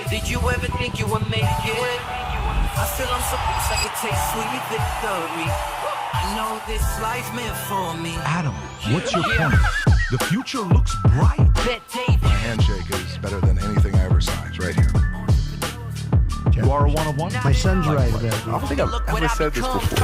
Did you ever think you would make it? I feel I'm so close I could taste sweet victory. I know this life meant for me. Adam, what's your point? The future looks bright. My handshake is better than anything I ever saw. It's right here. You are a one-of-one? My son's right there. I don't think I've ever said this before.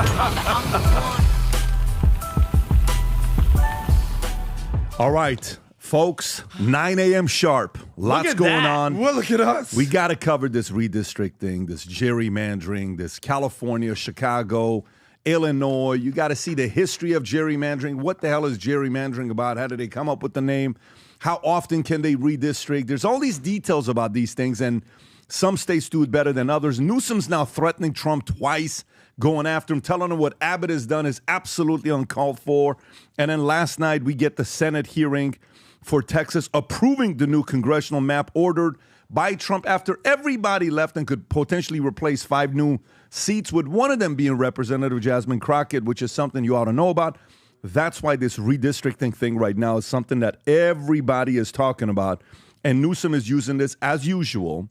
All right, folks, 9 a.m. sharp. Lots going on. Well, look at us. We got to cover this redistricting, this gerrymandering, this California, Chicago, Illinois. You got to see the history of gerrymandering. What the hell is gerrymandering about? How did they come up with the name? How often can they redistrict? There's all these details about these things, and some states do it better than others. Newsom's now threatening Trump twice, going after him, telling him what Abbott has done is absolutely uncalled for. And then last night, we get the Senate hearing for Texas approving the new congressional map ordered by Trump after everybody left and could potentially replace 5 new seats, with one of them being Representative Jasmine Crockett, which is something you ought to know about. That's why this redistricting thing right now is something that everybody is talking about. And Newsom is using this, as usual,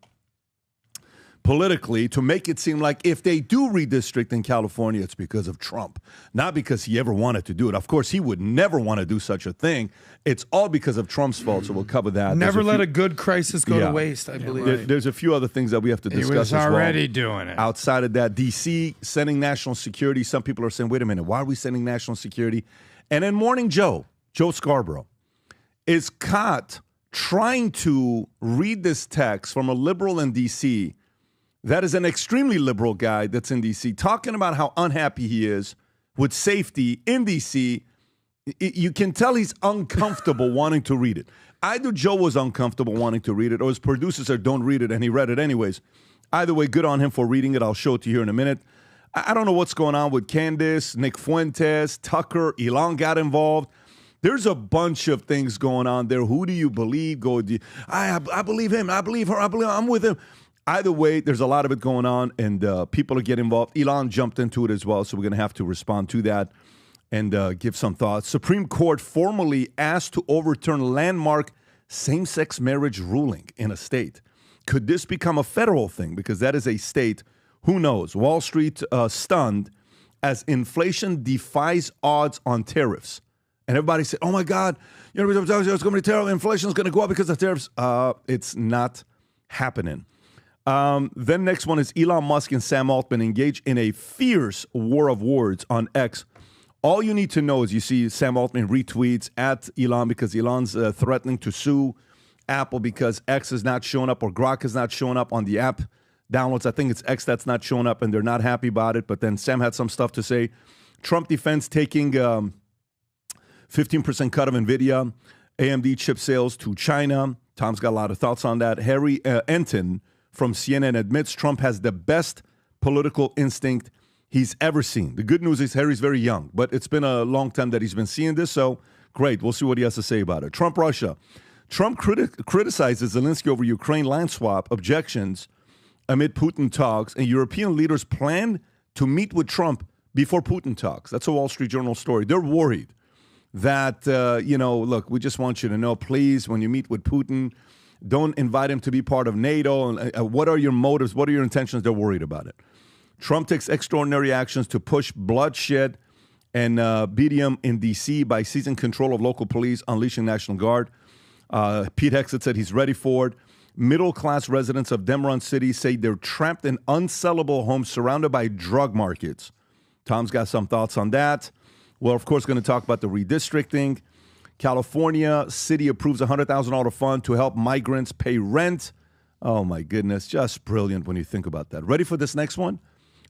politically, to make it seem like if they do redistrict in California, it's because of Trump, not because he ever wanted to do it. Of course, he would never want to do such a thing. It's all because of Trump's fault, so we'll cover that. Never let a good crisis go to waste, I believe. There's a few other things that we have to discuss He was as well. already doing it. Outside of that, D.C. sending national security. Some people are saying, wait a minute, why are we sending national security? And then Morning Joe Scarborough, is caught trying to read this text from a liberal in D.C. that is an extremely liberal guy that's in D.C., talking about how unhappy he is with safety in D.C. You can tell he's uncomfortable wanting to read it. Either Joe was uncomfortable wanting to read it, or his producers said, don't read it, and he read it anyways. Either way, good on him for reading it. I'll show it to you here in a minute. I don't know what's going on with Candace, Nick Fuentes, Tucker, Elon got involved. There's a bunch of things going on there. Who do you believe? I believe him. I believe her. I'm with him. Either way, there's a lot of it going on, and people are getting involved. Elon jumped into it as well, so we're going to have to respond to that and give some thoughts. Supreme Court formally asked to overturn landmark same-sex marriage ruling in a state. Could this become a federal thing? Because that is a state, who knows? Wall Street stunned as inflation defies odds on tariffs. And everybody said, oh, my God, it's going to be terrible. Inflation is going to go up because of tariffs. It's not happening. Then next one is Elon Musk and Sam Altman engage in a fierce war of words on X. All you need to know is you see Sam Altman retweets at Elon because Elon's threatening to sue Apple because X is not showing up or Grok is not showing up on the app downloads. I think it's X that's not showing up and they're not happy about it. But then Sam had some stuff to say. Trump defense taking 15% cut of Nvidia, AMD chip sales to China. Tom's got a lot of thoughts on that. Harry Enton from CNN admits Trump has the best political instinct he's ever seen. The good news is Harry's very young, but it's been a long time that he's been seeing this, so great. We'll see what he has to say about it. Trump-Russia. Trump criticizes Zelensky over Ukraine land swap objections amid Putin talks, and European leaders plan to meet with Trump before Putin talks. That's a Wall Street Journal story. They're worried that, look, we just want you to know, please, when you meet with Putin, don't invite him to be part of NATO. And what are your motives? What are your intentions? They're worried about it. Trump takes extraordinary actions to push bloodshed and BDM in D.C. by seizing control of local police, unleashing National Guard. Pete Hegseth said he's ready for it. Middle-class residents of Demron City say they're trapped in unsellable homes surrounded by drug markets. Tom's got some thoughts on that. We're, of course, going to talk about the redistricting. California city approves a $100,000 fund to help migrants pay rent. Oh, my goodness. Just brilliant when you think about that. Ready for this next one?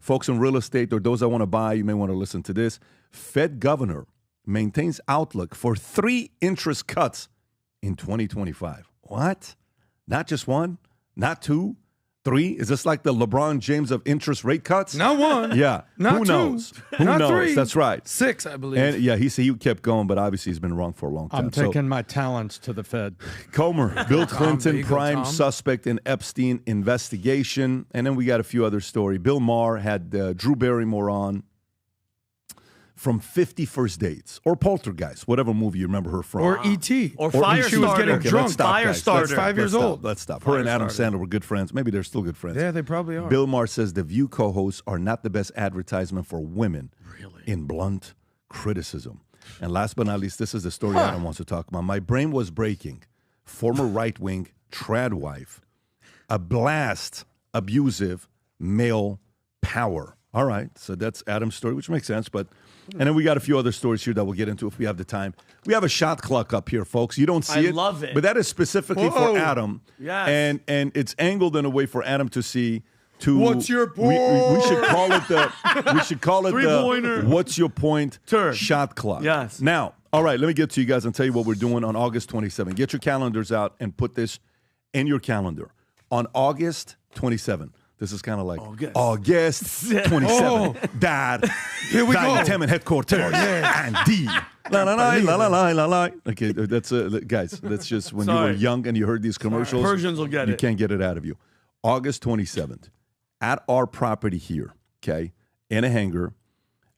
Folks in real estate or those that want to buy, you may want to listen to this. Fed governor maintains outlook for 3 interest cuts in 2025. What? Not just 1, not 2, 3? Is this like the LeBron James of interest rate cuts? Not 1. Yeah. Not Who 2. knows? Who not knows? 3. That's right. 6, I believe. And yeah, he kept going, but obviously he's been wrong for a long time. I'm taking my talents to the Fed. Comer, Bill Clinton, Tom. prime suspect in Epstein investigation. And then we got a few other stories. Bill Maher had Drew Barrymore on from 50 First Dates or Poltergeist, whatever movie you remember her from. Or E.T. Or She was Firestarter. getting Okay, drunk. let's stop, guys. Firestarter. Let's 5 years stop. old. Let's stop. Her and Adam Sandler were good friends. Maybe they're still good friends. Yeah, they probably are. Bill Maher says The View co-hosts are not the best advertisement for women in blunt criticism. And last but not least, this is the story Adam wants to talk about. My brain was breaking. Former right-wing trad wife, a blast, abusive male power. All right, so that's Adam's story, which makes sense. But and then we got a few other stories here that we'll get into if we have the time. We have a shot clock up here, folks. You don't see I it. love it. But that is specifically for Adam. Yes. And it's angled in a way for Adam to see. What's your point? We should call it the. We should call it Three-pointer. the. What's your point? Turn. Shot clock. Yes. Now, all right. Let me get to you guys and tell you what we're doing on August 27. Get your calendars out and put this in your calendar on August 27. This is kind of like August 27. Dad. Here we go. Entertainment headquarters. And D. La la la la la la la la. Okay, that's guys. That's just when you were young and you heard these commercials. Persians will get you it. can't get it out of you. August 27th, at our property here, okay, in a hangar,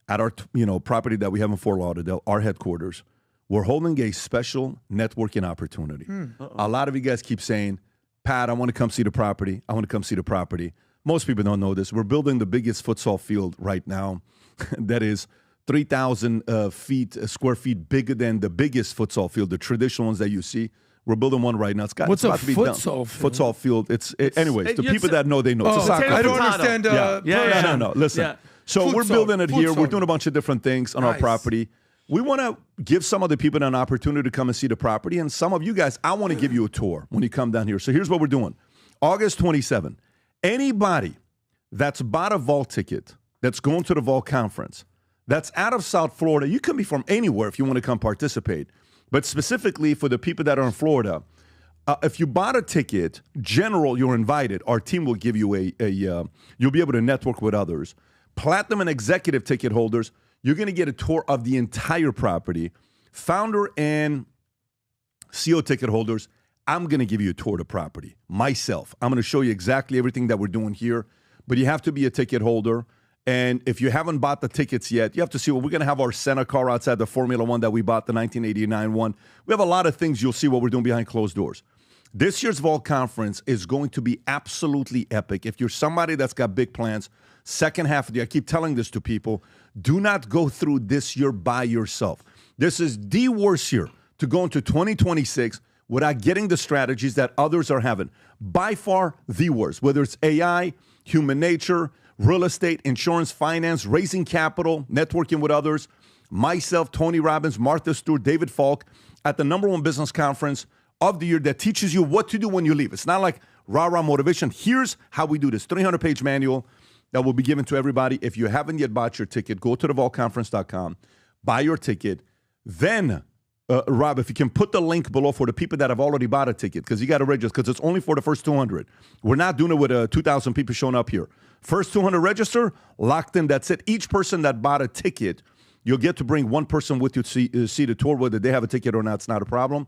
at our property that we have in Fort Lauderdale, our headquarters, we're holding a special networking opportunity. A lot of you guys keep saying, Pat, I want to come see the property. I want to come see the property. Most people don't know this. We're building the biggest futsal field right now. That is 3,000 square feet bigger than the biggest futsal field, the traditional ones that you see. We're building one right now. What's a about to be done. futsal field? Futsal field. Anyways, the people that know, they know. It's a soccer I don't field. understand. No. Listen. Yeah. So we're Futsal. building it here. Futsal. We're doing a bunch of different things on our Nice. property. We want to give some of the people an opportunity to come and see the property. And some of you guys, I want to give you a tour when you come down here. So here's what we're doing. August 27. Anybody that's bought a Vault ticket, that's going to the Vault conference, that's out of South Florida, you can be from anywhere if you want to come participate. But specifically for the people that are in Florida, if you bought a ticket, general, you're invited. Our team will give you you'll be able to network with others. Platinum and executive ticket holders, you're going to get a tour of the entire property. Founder and CEO ticket holders, I'm going to give you a tour of the property myself. I'm going to show you exactly everything that we're doing here, but you have to be a ticket holder. And if you haven't bought the tickets yet, you have to see, we're going to have our Senna car outside the Formula One that we bought, the 1989 one. We have a lot of things. You'll see what we're doing behind closed doors. This year's Vault Conference is going to be absolutely epic. If you're somebody that's got big plans, second half of the year, I keep telling this to people, do not go through this year by yourself. This is the worst year to go into 2026 without getting the strategies that others are having. By far the worst, whether it's AI, human nature, real estate, insurance, finance, raising capital, networking with others. Myself, Tony Robbins, Martha Stewart, David Falk at the #1 business conference of the year that teaches you what to do when you leave. It's not like rah-rah motivation. Here's how we do this. 300-page manual that will be given to everybody. If you haven't yet bought your ticket, go to thevaultconference.com, buy your ticket. Then, Rob, if you can put the link below for the people that have already bought a ticket, because you got to register, because it's only for the first 200. We're not doing it with 2,000 people showing up here. First 200 register, locked in, that's it. Each person that bought a ticket, you'll get to bring one person with you to see the tour, whether they have a ticket or not, it's not a problem.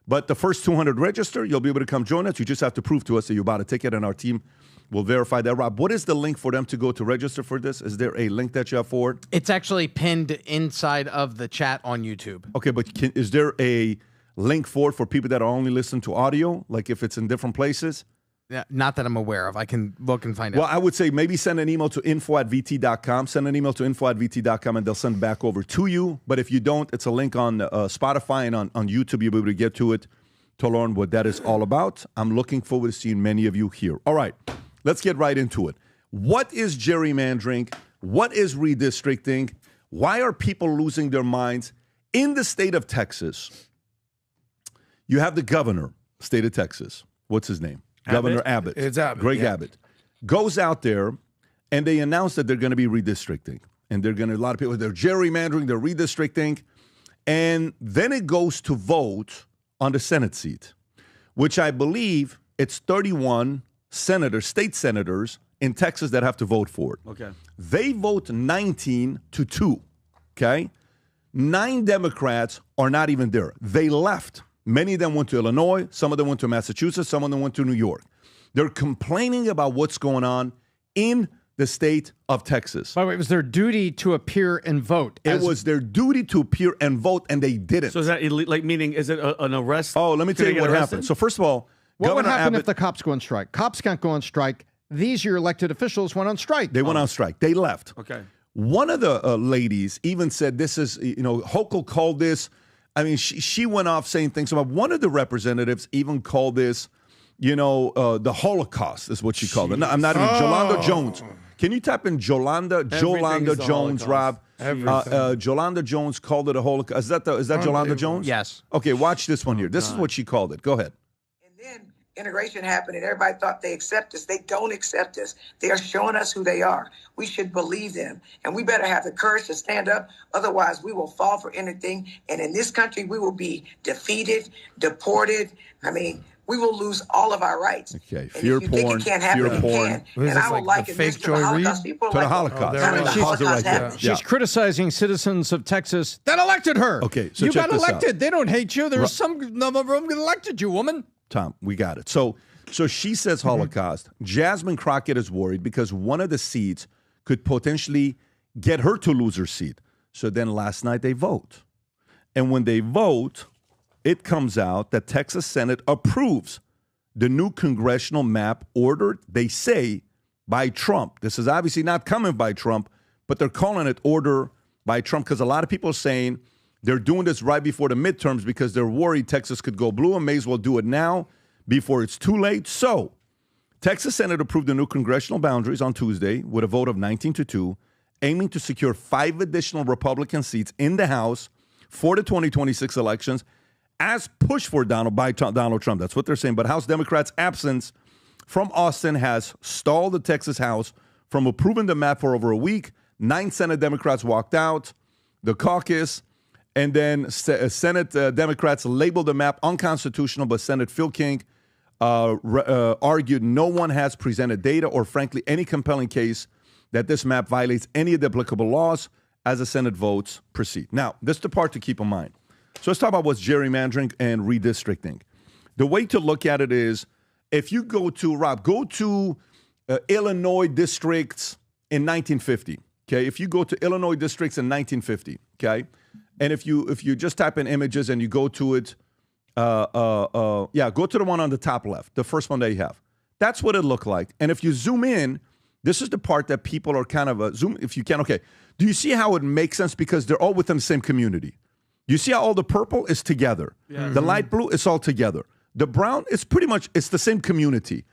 But the first 200 register, you'll be able to come join us. You just have to prove to us that you bought a ticket, and our team will verify that. Rob, what is the link for them to go to register for this? Is there a link that you have for it? It's actually pinned inside of the chat on YouTube. Okay, but is there a link for it for people that are only listening to audio, like if it's in different places? Yeah, not that I'm aware of. I can look and find out. Well, I would say maybe send an email to info@vt.com. Send an email to info@vt.com, and they'll send it back over to you. But if you don't, it's a link on Spotify and on YouTube. You'll be able to get to it to learn what that is all about. I'm looking forward to seeing many of you here. All right, let's get right into it. What is gerrymandering? What is redistricting? Why are people losing their minds? In the state of Texas, you have the governor, state of Texas. What's his name? Governor Abbott. It's Abbott. Greg yeah. Abbott goes out there and they announce that they're going to be redistricting. And they're going to, a lot of people, they're gerrymandering, they're redistricting. And then it goes to vote on the Senate seat, which I believe it's 31 senators, state senators in Texas that have to vote for it. Okay. They vote 19-2, okay? 9 Democrats are not even there. They left. Many of them went to Illinois. Some of them went to Massachusetts. Some of them went to New York. They're complaining about what's going on in the state of Texas. By the way, it was their duty to appear and vote. It was their duty to appear and vote, and they didn't. So is that like meaning? Is it an arrest? Oh, let me tell you what happened. So first of all, What would Governor happen Abbott, if the cops go on strike? Cops can't go on strike. These your elected officials went on strike. they went on strike. They left. Okay. One of the ladies even said, "This is, Hochul called this." I mean, she went off saying things about one of the representatives even called this, the Holocaust is what she called it. No, I'm not even Jolanda Jones. Can you type in Jolanda Jones, Rob? Jolanda Jones called it a Holocaust. Is that Jolanda Jones? Yes. Okay, watch this one here. This is what she called it. Go ahead. And then integration happened and everybody thought they accept us. They don't accept us. They are showing us who they are. We should believe them. And we better have the courage to stand up. Otherwise, we will fall for anything. And in this country, we will be defeated, deported. I mean, we will lose all of our rights. Okay, and fear if you think porn, it can't happen, fear it porn. can. And I would like the liken this fake to the Joy Holocaust. Reid? People are To the like, Holocaust. how did the Pause it right Holocaust there. happen? Yeah. She's criticizing citizens of Texas that elected her. Okay, so you check got this out. elected. They don't hate you. There's some number of them that elected you, woman. Tom, we got it. So she says Holocaust. Jasmine Crockett is worried because one of the seats could potentially get her to lose her seat. So then last night they vote. And when they vote, it comes out that Texas Senate approves the new congressional map ordered, they say, by Trump. This is obviously not coming by Trump, but they're calling it order by Trump because a lot of people are saying they're doing this right before the midterms because they're worried Texas could go blue and may as well do it now before it's too late. So Texas Senate approved the new congressional boundaries on Tuesday with a vote of 19-2, aiming to secure 5 additional Republican seats in the House for the 2026 elections as pushed for by Donald Trump. That's what they're saying. But House Democrats' absence from Austin has stalled the Texas House from approving the map for over a week. 9 Senate Democrats walked out the caucus, and then Senate Democrats labeled the map unconstitutional, but Senate Phil King argued no one has presented data or, frankly, any compelling case that this map violates any of the applicable laws as the Senate votes proceed. Now, this is the part to keep in mind. So let's talk about what's gerrymandering and redistricting. The way to look at it is if you go to Illinois districts in 1950, okay? If you go to Illinois districts in 1950, okay? And if you just type in images and you go to it, go to the one on the top left, the first one that you have. That's what it looked like. And if you zoom in, this is the part that people are kind of zoom, if you can, okay. Do you see how it makes sense? Because they're all within the same community. You see how all the purple is together. Yeah. The light blue is all together. The brown is pretty much, it's the same community.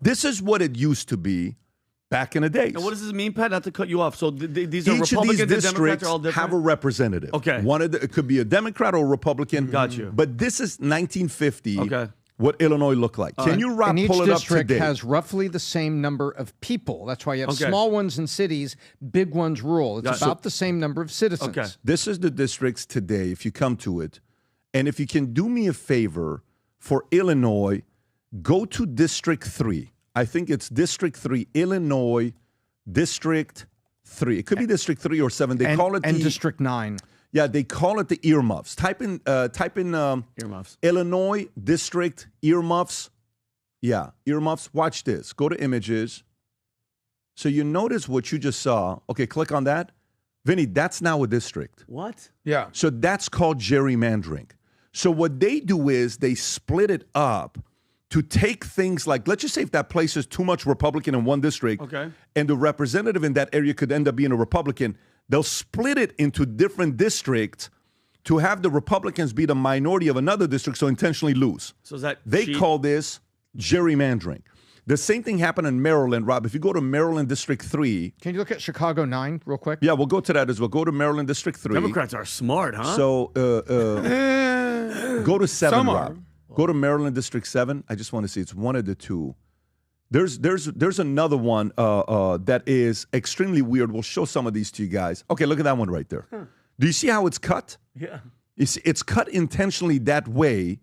This is what it used to be back in the days. And what does this mean, Pat? Not to cut you off. So these are Each of Republicans these and Democrats districts are all different? have a representative. Okay. It could be a Democrat or a Republican. Got you. But this is 1950. Okay. What Illinois looked like. Can you, Rob, And each pull it up district today? has roughly the same number of people. That's why you have Okay. small ones in cities, big ones rural. It's Got it. about the same number of citizens. Okay. This is the districts today, if you come to it. And if you can do me a favor for Illinois, go to District 3. I think it's District 3, Illinois, District 3. It could be District 3 or 7. They call it and District 9. Yeah, they call it the earmuffs. Type in Earmuffs. Illinois District earmuffs. Yeah, earmuffs. Watch this. Go to images. So you notice what you just saw. Okay, click on that. Vinny, that's now a district. What? Yeah. So that's called gerrymandering. So what they do is they split it up to take things like, let's just say if that place is too much Republican in one district, Okay. and the representative in that area could end up being a Republican, they'll split it into different districts to have the Republicans be the minority of another district, so intentionally lose. So is that They call this gerrymandering. The same thing happened in Maryland, Rob. If you go to Maryland District 3. Can you look at Chicago 9 real quick? Yeah, we'll go to that as well. Go to Maryland District 3. Democrats are smart, huh? So go to 7, Some are. Rob. Go to Maryland District 7. I just want to see. It's one of the two. There's another one that is extremely weird. We'll show some of these to you guys. Okay, look at that one right there. Do you see how it's cut? Yeah. You see, it's cut intentionally that way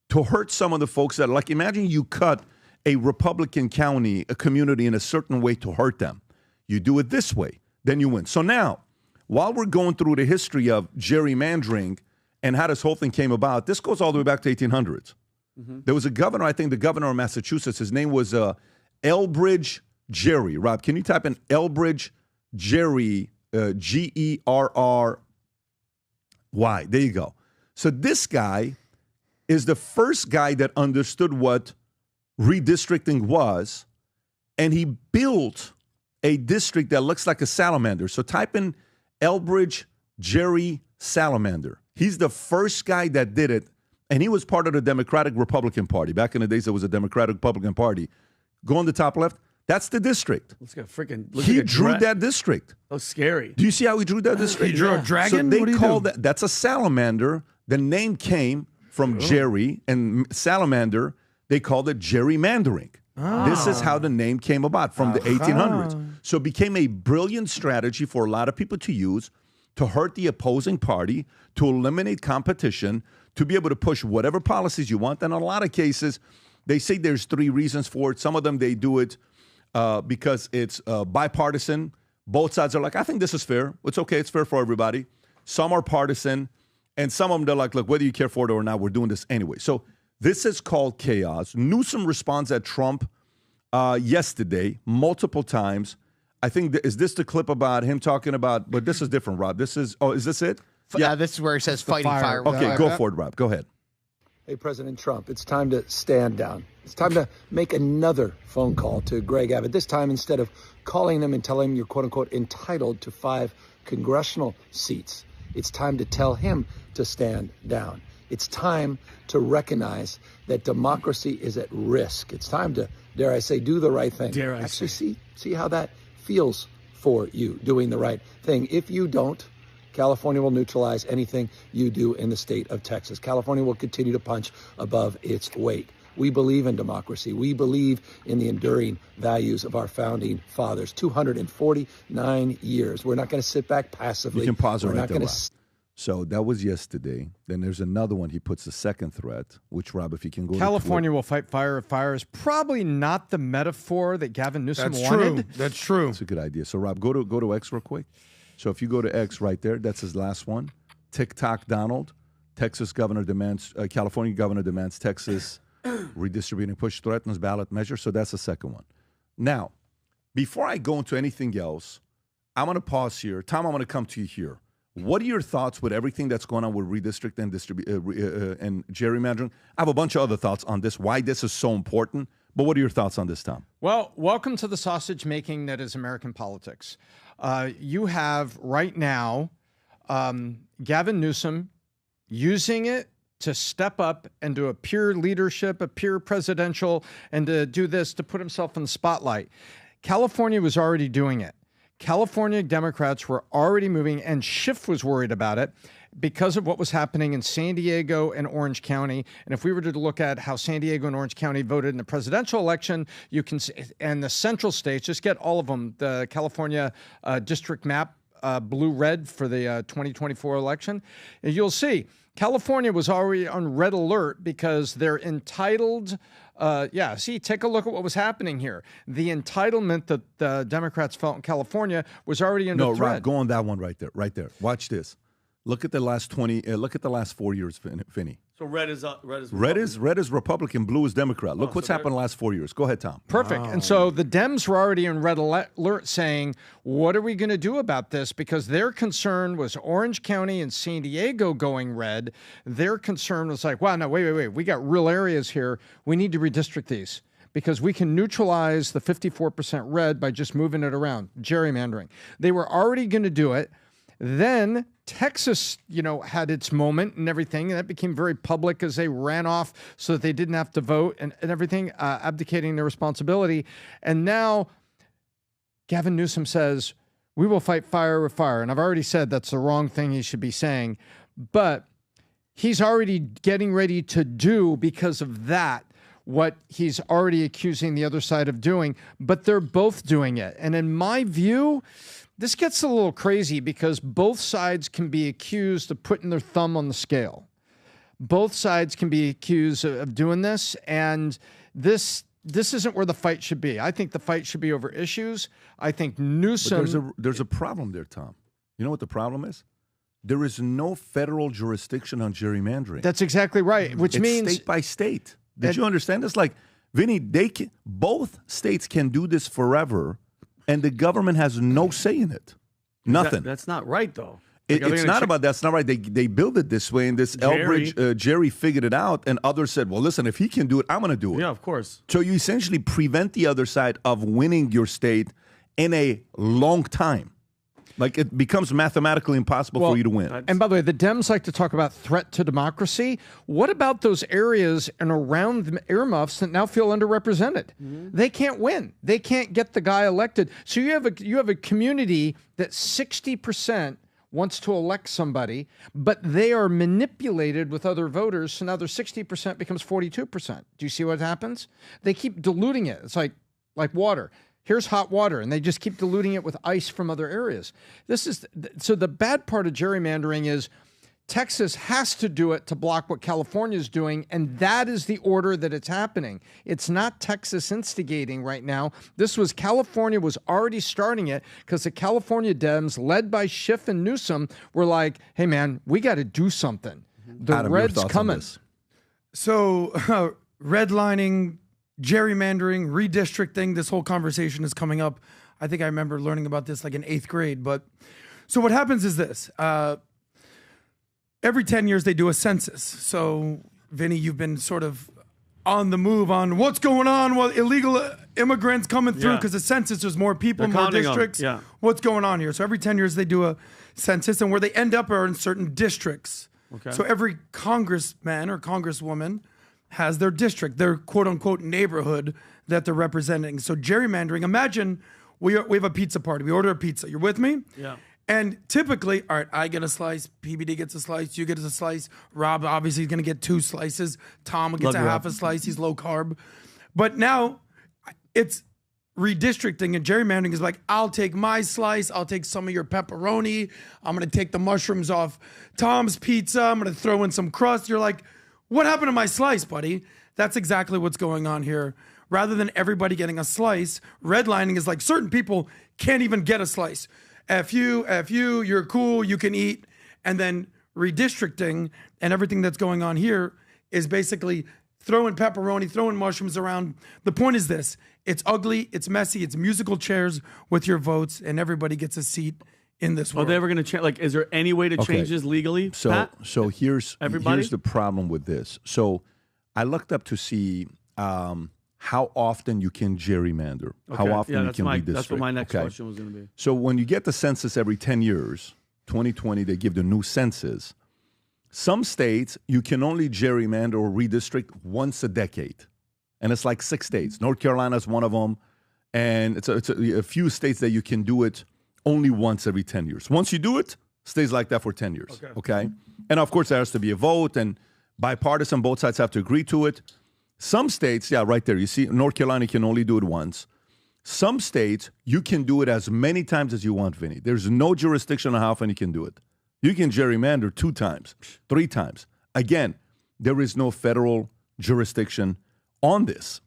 to hurt some of the folks that, like, imagine you cut a Republican county, a community in a certain way to hurt them. You do it this way, then you win. So now, while we're going through the history of gerrymandering and how this whole thing came about, this goes all the way back to 1800s. There was a governor, I think the governor of Massachusetts, his name was Elbridge Jerry. Rob, can you type in Elbridge Gerry, Gerry? There you go. So this guy is the first guy that understood what redistricting was, and he built a district that looks like a salamander. So type in Elbridge Gerry salamander. He's the first guy that did it, and he was part of the Democratic Republican Party. Back in the days, there was a Democratic Republican Party. Go on the top left. That's the district. He drew that district. Oh, scary. Do you see how he drew that district? He drew a dragon? So What do they you call do? that's a salamander. The name came from Jerry, and salamander, they called it gerrymandering. This is how the name came about from the 1800s. So it became a brilliant strategy for a lot of people to use to hurt the opposing party, to eliminate competition, to be able to push whatever policies you want. And in a lot of cases, they say there's 3 reasons for it. Some of them, they do it because it's bipartisan. Both sides are like, I think this is fair. It's okay. It's fair for everybody. Some are partisan. And some of them, they're like, look, whether you care for it or not, we're doing this anyway. So this is called chaos. Newsom responds at Trump yesterday multiple times. I think, is this the clip about him talking about, but this is different, Rob. This is, is this it? Yeah, this is where he says fighting fire. with Okay, fire. go for it, Rob. Go ahead. Hey, President Trump, it's time to stand down. It's time to make another phone call to Greg Abbott. This time, instead of calling him and telling him you're, quote unquote, entitled to 5 congressional seats, it's time to tell him to stand down. It's time to recognize that democracy is at risk. It's time to, dare I say, do the right thing. See how that feels for you, doing the right thing. If you don't, California will neutralize anything you do in the state of Texas. California will continue to punch above its weight. We believe in democracy. We believe in the enduring values of our founding fathers. 249 years. We're not going to sit back passively. You can pause it We're right not there, going Rob. to. So that was yesterday. Then there's another one. He puts the second threat, which, Rob, if you can go to California will fight fire. Fire is probably not the metaphor that Gavin Newsom That's wanted. true. That's true. That's a good idea. So, Rob, go to X real quick. So if you go to X right there, that's his last one. TikTok Donald, Texas governor demands, California governor demands Texas redistributing push threatens ballot measure. So that's the second one. Now, before I go into anything else, I'm going to pause here. Tom, I'm going to come to you here. What are your thoughts with everything that's going on with redistricting and gerrymandering? I have a bunch of other thoughts on this, why this is so important. But what are your thoughts on this, Tom? Well, welcome to the sausage making that is American politics. You have right now Gavin Newsom using it to step up and do a peer leadership, a peer presidential, and to do this to put himself in the spotlight. California was already doing it. California Democrats were already moving, and Schiff was worried about it because of what was happening in San Diego and Orange County. And if we were to look at how San Diego and Orange County voted in the presidential election, you can see, and the central states, just get all of them, the California district map, blue-red for the 2024 election, and you'll see California was already on red alert because they're entitled. Take a look at what was happening here. The entitlement that the Democrats felt in California was already under threat. Rob, go on that one right there. Watch this. Look at the last 4 years, Finney. So red is Red is Republican, blue is Democrat. Look what's happened the last 4 years. Go ahead, Tom. Perfect. Wow. And so the Dems were already in red alert saying, what are we going to do about this? Because their concern was Orange County and San Diego going red. Their concern was like, wow, no, wait. We got real areas here. We need to redistrict these because we can neutralize the 54% red by just moving it around, gerrymandering. They were already going to do it. Then Texas, had its moment and everything, and that became very public as they ran off so that they didn't have to vote and everything, abdicating their responsibility. And now Gavin Newsom says, we will fight fire with fire. And I've already said that's the wrong thing he should be saying. But he's already getting ready to do, because of that, what he's already accusing the other side of doing. But they're both doing it. And in my view, this gets a little crazy because both sides can be accused of putting their thumb on the scale. Both sides can be accused of doing this, and this isn't where the fight should be. I think the fight should be over issues. I think Newsom... But there's a problem there, Tom. You know what the problem is? There is no federal jurisdiction on gerrymandering. That's exactly right, which it's means... state by state. Did you understand this? Like, Vinny, both states can do this forever, and the government has no say in it. Nothing. That's not right, though. It's not about that's not right. They build it this way, and this Jerry figured it out, and others said, well, listen, if he can do it, I'm going to do it. Yeah, of course. So you essentially prevent the other side of winning your state in a long time. Like it becomes mathematically impossible for you to win. And by the way, the Dems like to talk about threat to democracy. What about those areas and around the earmuffs that now feel underrepresented? They can't win. They can't get the guy elected. So you have a community that 60% wants to elect somebody, but they are manipulated with other voters. So now their 60% becomes 42%. Do you see what happens? They keep diluting it. It's like water. Here's hot water, and they just keep diluting it with ice from other areas. So the bad part of gerrymandering is Texas has to do it to block what California is doing, and that is the order that it's happening. It's not Texas instigating right now. California was already starting it because the California Dems, led by Schiff and Newsom, were like, hey, man, we got to do something. The Adam, red's coming. So redlining, gerrymandering, redistricting, this whole conversation is coming up. I think I remember learning about this like in 8th grade. But so what happens is this. Every 10 years they do a census. So, Vinny, you've been sort of on the move on what's going on, illegal immigrants coming through, because the census, there's more people, more districts. Yeah. What's going on here? So every 10 years they do a census, and where they end up are in certain districts. Okay. So every congressman or congresswoman has their district, their quote-unquote neighborhood that they're representing. So gerrymandering, imagine we have a pizza party. We order a pizza. You're with me? Yeah. And typically, all right, I get a slice, PBD gets a slice, you get a slice, Rob obviously is going to get 2 slices, Tom gets a half a slice, he's low carb. But now it's redistricting, and gerrymandering is like, I'll take my slice, I'll take some of your pepperoni, I'm going to take the mushrooms off Tom's pizza, I'm going to throw in some crust. You're like, what happened to my slice, buddy? That's exactly what's going on here. Rather than everybody getting a slice, redlining is like certain people can't even get a slice. F you, you're cool, you can eat. And then redistricting and everything that's going on here is basically throwing pepperoni, throwing mushrooms around. The point is this: it's ugly, it's messy, it's musical chairs with your votes, and everybody gets a seat in this world. Are they ever going to change? Like, is there any way to change this legally? So here's the problem with this. So I looked up to see how often you can gerrymander, how often you can redistrict. That's what my next question was going to be. So when you get the census every 10 years, 2020, they give the new census. Some states, you can only gerrymander or redistrict once a decade. And it's like 6 states. North Carolina is one of them. And it's a few states that you can do it only once every 10 years. Once you do it, stays like that for 10 years. Okay? And of course, there has to be a vote, and bipartisan, both sides have to agree to it. Some states, right there, you see, North Carolina can only do it once. Some states, you can do it as many times as you want, Vinny. There's no jurisdiction on how often you can do it. You can gerrymander 2 times, 3 times. Again, there is no federal jurisdiction on this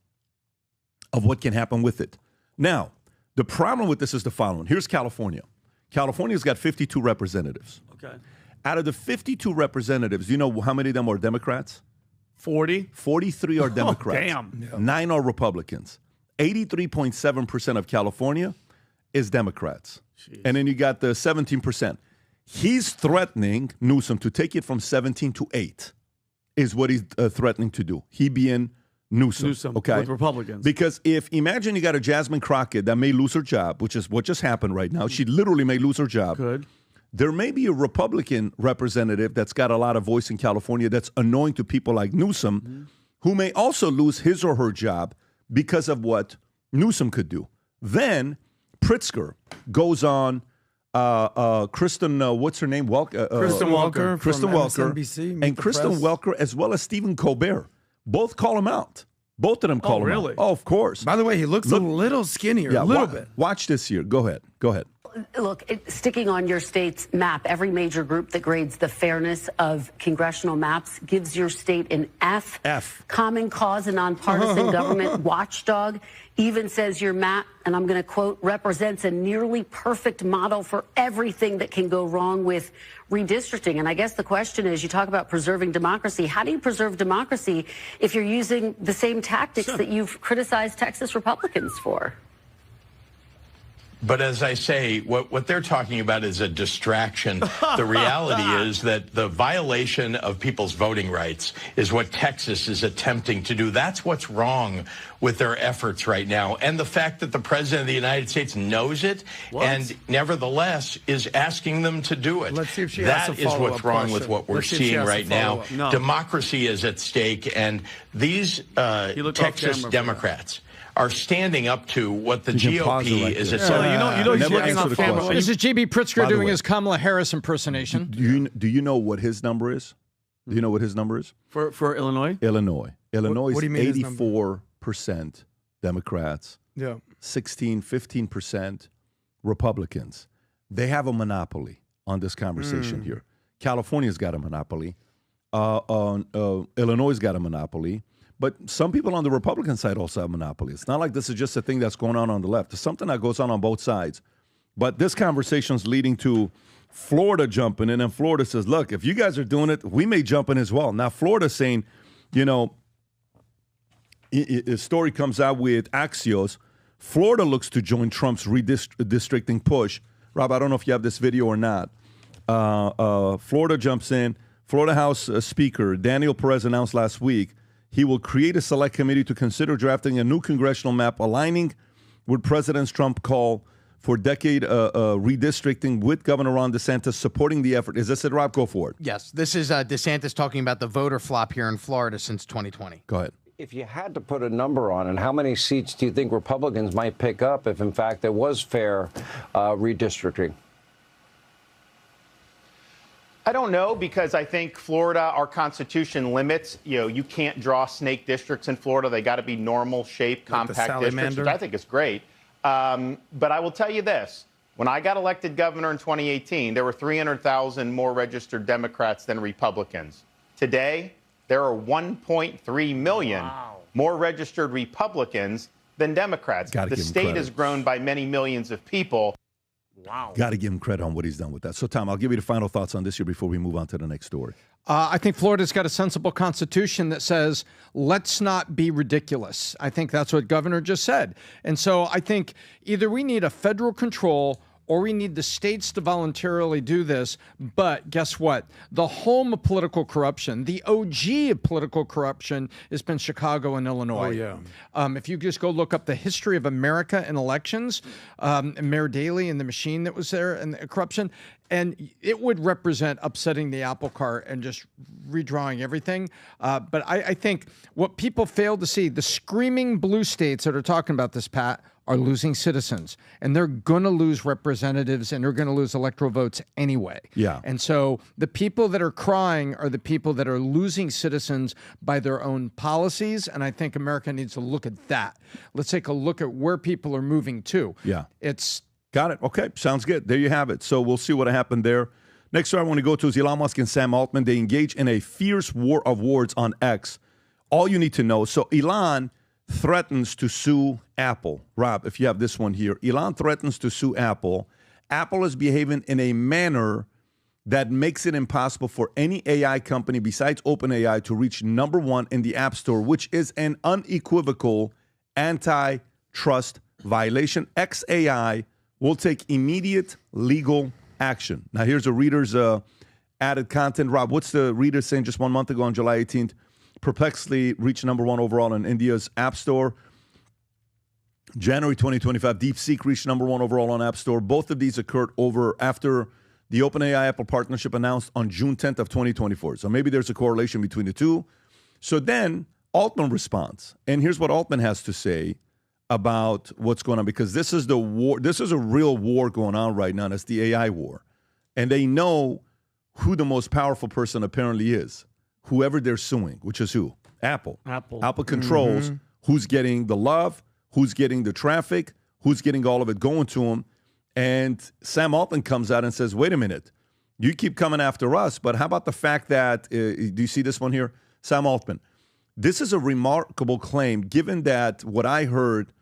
of what can happen with it. Now, the problem with this is the following. Here's California. California's got 52 representatives. Okay. Out of the 52 representatives, you know how many of them are Democrats? 40? 43 are Democrats. Oh, damn. Yeah. 9 are Republicans. 83.7% of California is Democrats. Jeez. And then you got the 17%. He's threatening Newsom to take it from 17 to 8 is what he's threatening to do. He being Newsom, okay? With Republicans. Because imagine you got a Jasmine Crockett that may lose her job, which is what just happened right now. She literally may lose her job. Good. There may be a Republican representative that's got a lot of voice in California that's annoying to people like Newsom, who may also lose his or her job because of what Newsom could do. Then Pritzker goes on, Kristen, what's her name? Kristen Welker. Kristen Welker. MSNBC, and Kristen Welker, as well as Stephen Colbert. Both call him out. Both of them call him out. Oh, of course. By the way, he looks a little skinnier, a little bit. Watch this here. Go ahead. Look, sticking on your state's map, every major group that grades the fairness of congressional maps gives your state an F. F. Common Cause, a nonpartisan government watchdog, even says your map, and I'm going to quote, represents a nearly perfect model for everything that can go wrong with redistricting. And I guess the question is, you talk about preserving democracy. How do you preserve democracy if you're using the same tactics that you've criticized Texas Republicans for? But as I say, what they're talking about is a distraction. The reality is that the violation of people's voting rights is what Texas is attempting to do. That's what's wrong with their efforts right now. And the fact that the president of the United States knows it and nevertheless is asking them to do it. Let's see if she that has a is what's follow-up wrong question. with what we're Let's see if she seeing has a right now. follow-up. No. Democracy is at stake, and these Texas Democrats are standing up to what the GOP is essentially. This is J.B. Pritzker By the doing way, his Kamala Harris impersonation. Do you know what his number is? Do you know what his number is? For Illinois? Illinois What do you mean his number? 84% Democrats, Yeah. 15% Republicans. They have a monopoly on this conversation here. California's got a monopoly. Illinois' got a monopoly. But some people on the Republican side also have monopoly. It's not like this is just a thing that's going on the left. It's something that goes on both sides. But this conversation is leading to Florida jumping in, and Florida says, look, if you guys are doing it, we may jump in as well. Now, Florida's saying, you know, a story comes out with Axios. Florida looks to join Trump's redistricting push. Rob, I don't know if you have this video or not. Florida jumps in. Florida House Speaker Daniel Perez announced last week he will create a select committee to consider drafting a new congressional map aligning with President Trump's call for decade redistricting, with Governor Ron DeSantis supporting the effort. Is this it, Rob? Go for it. Yes, this is DeSantis talking about the voter flop here in Florida since 2020. Go ahead. If you had to put a number on it, how many seats do you think Republicans might pick up if, in fact, there was fair redistricting? I don't know, because I think Florida, our Constitution limits, you can't draw snake districts in Florida. They got to be normal shape, compact districts, which I think is great. But I will tell you this. When I got elected governor in 2018, there were 300,000 more registered Democrats than Republicans. Today, there are 1.3 million more registered Republicans than Democrats. The state has grown by many millions of people. Wow. Got to give him credit on what he's done with that. So, Tom, I'll give you the final thoughts on this here before we move on to the next story. I think Florida's got a sensible constitution that says, let's not be ridiculous. I think that's what Governor just said. And so I think either we need a federal control or we need the states to voluntarily do this. But guess what? The home of political corruption, the OG of political corruption, has been Chicago and Illinois. Oh, yeah. If you just go look up the history of America in elections, Mayor Daley and the machine that was there and the corruption, and it would represent upsetting the apple cart and just redrawing everything. But I think what people fail to see, the screaming blue states that are talking about this, Pat, are losing citizens, and they're going to lose representatives, and they're going to lose electoral votes anyway. Yeah. And so the people that are crying are the people that are losing citizens by their own policies, and I think America needs to look at that. Let's take a look at where people are moving to. Yeah. It's... Got it. Okay. Sounds good. There you have it. So we'll see what happened there. Next story I want to go to is Elon Musk and Sam Altman. They engage in a fierce war of words on X. All you need to know. So Elon threatens to sue Apple. Rob, if you have this one here. Elon threatens to sue Apple. Apple is behaving in a manner that makes it impossible for any AI company besides OpenAI to reach #1 in the App Store, which is an unequivocal antitrust violation. XAI will take immediate legal action. Now, here's a reader's added content. Rob, what's the reader saying just 1 month ago on July 18th? Perplexly reached #1 overall in India's App Store. January 2025, DeepSeek reached #1 overall on App Store. Both of these occurred after the OpenAI Apple partnership announced on June 10th of 2024. So maybe there's a correlation between the two. So then Altman responds. And here's what Altman has to say about what's going on, because this is the war. This is a real war going on right now. That's the AI war. And they know who the most powerful person apparently is. Whoever they're suing, which is who? Apple. Apple controls who's getting the love, who's getting the traffic, who's getting all of it going to them. And Sam Altman comes out and says, wait a minute, you keep coming after us, but how about the fact that, do you see this one here? Sam Altman. This is a remarkable claim, given that what I heard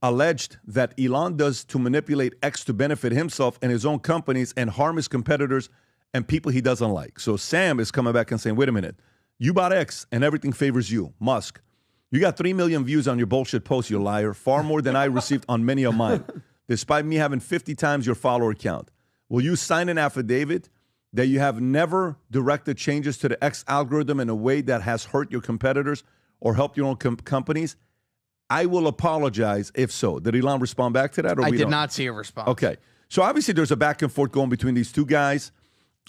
alleged that Elon does to manipulate X to benefit himself and his own companies and harm his competitors and people he doesn't like. So Sam is coming back and saying, wait a minute, you bought X and everything favors you, Musk. You got 3 million views on your bullshit post, you liar, far more than I received on many of mine, despite me having 50 times your follower count. Will you sign an affidavit that you have never directed changes to the X algorithm in a way that has hurt your competitors or helped your own companies? I will apologize if so. Did Elon respond back to that? Or I did not see a response. Okay. So obviously there's a back and forth going between these two guys,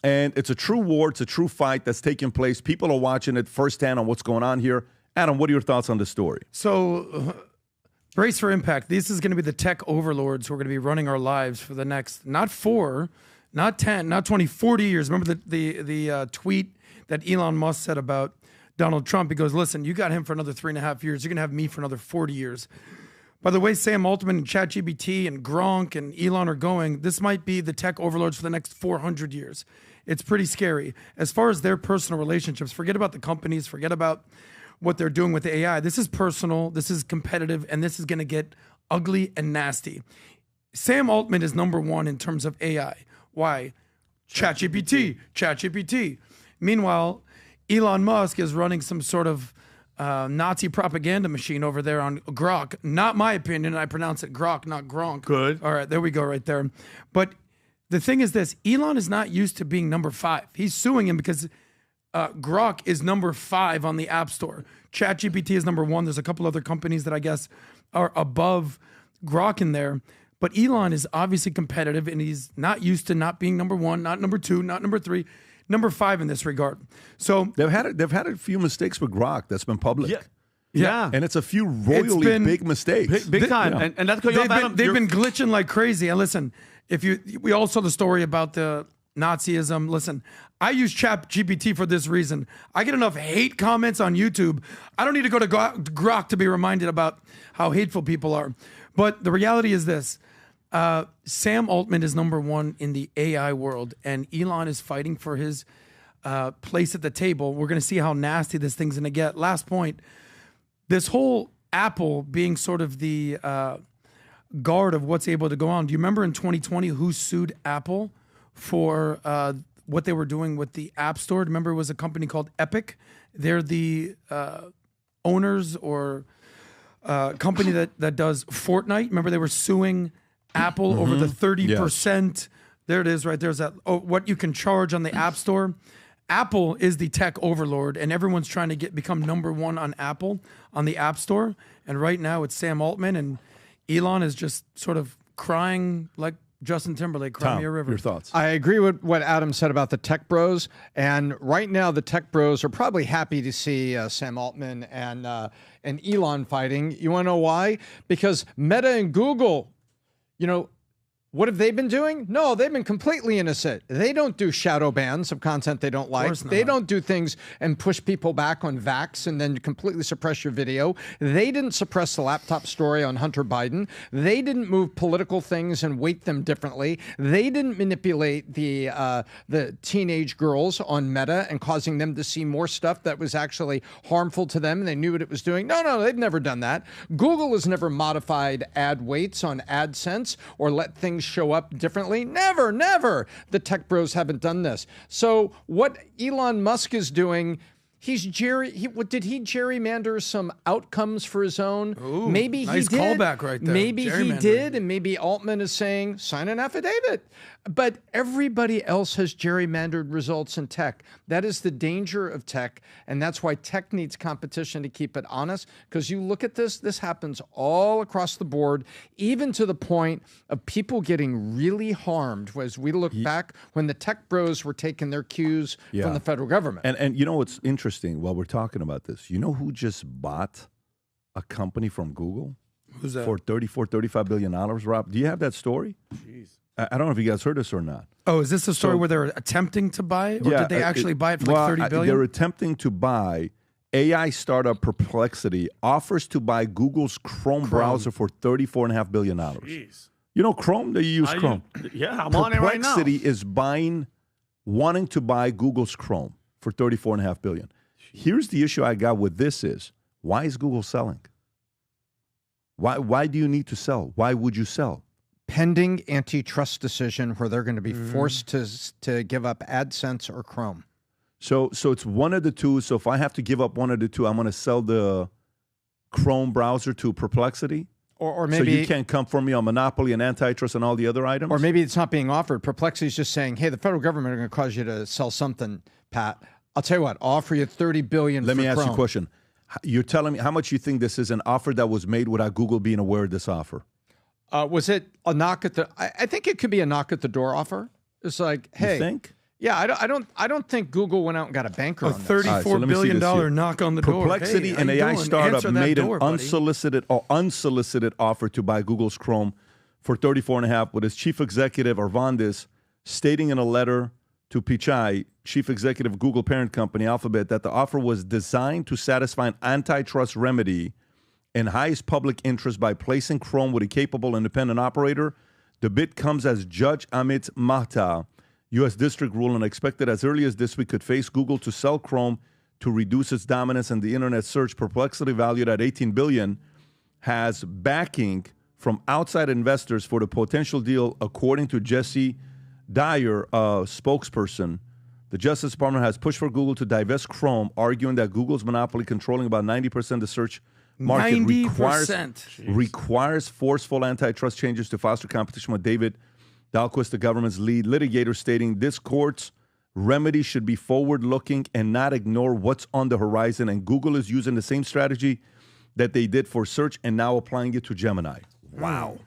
and it's a true war. It's a true fight that's taking place. People are watching it firsthand on what's going on here. Adam, what are your thoughts on the story? So, brace for impact. This is going to be the tech overlords who are going to be running our lives for the next, not 4, not 10, not 20, 40 years. Remember the tweet that Elon Musk said about Donald Trump? He goes, listen, you got him for another 3.5 years. You're going to have me for another 40 years. By the way, Sam Altman and ChatGPT and Gronk and Elon are going, this might be the tech overlords for the next 400 years. It's pretty scary. As far as their personal relationships, forget about the companies, forget about what they're doing with the AI. This is personal, this is competitive, and this is going to get ugly and nasty. Sam Altman is number one in terms of AI. Why? ChatGPT. Meanwhile, Elon Musk is running some sort of Nazi propaganda machine over there on Grok. Not my opinion. I pronounce it Grok, not Gronk. Good. All right, there we go right there. But the thing is this, Elon is not used to being number 5. He's suing him because Grok is number 5 on the App Store. ChatGPT is number 1. There's a couple other companies that I guess are above Grok in there. But Elon is obviously competitive, and he's not used to not being number 1, not number 2, not number 3, number 5 in this regard. So they've had a few mistakes with Grok that's been public. Yeah. And it's a few royally big mistakes. Big time. Yeah. And that's because they've been glitching like crazy. And listen, we all saw the story about the Nazism. Listen, I use ChatGPT for this reason. I get enough hate comments on YouTube. I don't need to go to Grok to be reminded about how hateful people are. But the reality is this. Sam Altman is number 1 in the AI world, and Elon is fighting for his place at the table. We're going to see how nasty this thing's going to get. Last point, this whole Apple being sort of the guard of what's able to go on. Do you remember in 2020 who sued Apple for what they were doing with the App Store? Remember, it was a company called Epic. They're the owners or company that does Fortnite. Remember, they were suing Apple over the 30%. Yes. There it is right there's that. Oh, what you can charge on the App Store. Apple is the tech overlord, and everyone's trying to become number 1 on Apple on the App Store. And right now it's Sam Altman, and Elon is just sort of crying like Justin Timberlake, Cry Me a River. Your thoughts? I agree with what Adam said about the tech bros. And right now, the tech bros are probably happy to see Sam Altman and Elon fighting. You want to know why? Because Meta and Google, what have they been doing? No, they've been completely innocent. They don't do shadow bans of content they don't like. They don't do things and push people back on Vax and then completely suppress your video. They didn't suppress the laptop story on Hunter Biden. They didn't move political things and weight them differently. They didn't manipulate the teenage girls on Meta and causing them to see more stuff that was actually harmful to them, and they knew what it was doing. No, they've never done that. Google has never modified ad weights on AdSense or let things show up differently. Never. The tech bros haven't done this. So what Elon Musk is doing, did he gerrymander some outcomes for his own? Ooh, maybe nice he did. Callback right there. Maybe he did, and maybe Altman is saying, sign an affidavit. But everybody else has gerrymandered results in tech. That is the danger of tech, and that's why tech needs competition to keep it honest. Because you look at this happens all across the board, even to the point of people getting really harmed as we look back when the tech bros were taking their cues from the federal government. And you know what's interesting while we're talking about this? You know who just bought a company from Google? Who's that? For $35 billion, Rob? Do you have that story? Jeez. I don't know if you guys heard this or not. Oh, is this the story where they're attempting to buy it? Or did they actually buy it for like $30 billion? They're attempting to buy. AI startup Perplexity offers to buy Google's Chrome browser for $34.5 billion. Jeez. You know Chrome? They use Chrome. I'm on it right now. Perplexity is wanting to buy Google's Chrome for $34.5 billion. Here's the issue I got with this is, why is Google selling? Why do you need to sell? Why would you sell? Pending antitrust decision where they're going to be forced to give up AdSense or Chrome. So it's one of the two. So if I have to give up one of the two, I'm going to sell the Chrome browser to Perplexity. Or maybe so you can't come for me on monopoly and antitrust and all the other items? Or maybe it's not being offered. Perplexity is just saying, hey, the federal government are going to cause you to sell something, Pat. I'll tell you what, I'll offer you $30 billion Let me ask Chrome. you a question. You're telling me how much you think this is an offer that was made without Google being aware of this offer? Was it a knock at the? I think it could be a knock at the door offer. It's like, hey, you think? Yeah, I don't think Google went out and got a banker on this. $34 billion knock on the door. Perplexity, Hey, an AI startup, made door, an unsolicited offer to buy Google's Chrome for $34.5, with its chief executive Arvandis stating in a letter to Pichai, chief executive of Google parent company Alphabet, that the offer was designed to satisfy an antitrust remedy in highest public interest by placing Chrome with a capable independent operator. The bid comes as Judge Amit Mahta, U.S. District Rule, and expected as early as this week could face Google to sell Chrome to reduce its dominance in the internet search. Perplexity, valued at $18 billion, has backing from outside investors for the potential deal, according to Jesse Dyer, a spokesperson. The Justice Department has pushed for Google to divest Chrome, arguing that Google's monopoly, controlling about 90% of the search market, requires forceful antitrust changes to foster competition. With David Dahlquist, the government's lead litigator, stating this court's remedy should be forward-looking and not ignore what's on the horizon. And Google is using the same strategy that they did for search and now applying it to Gemini. Wow.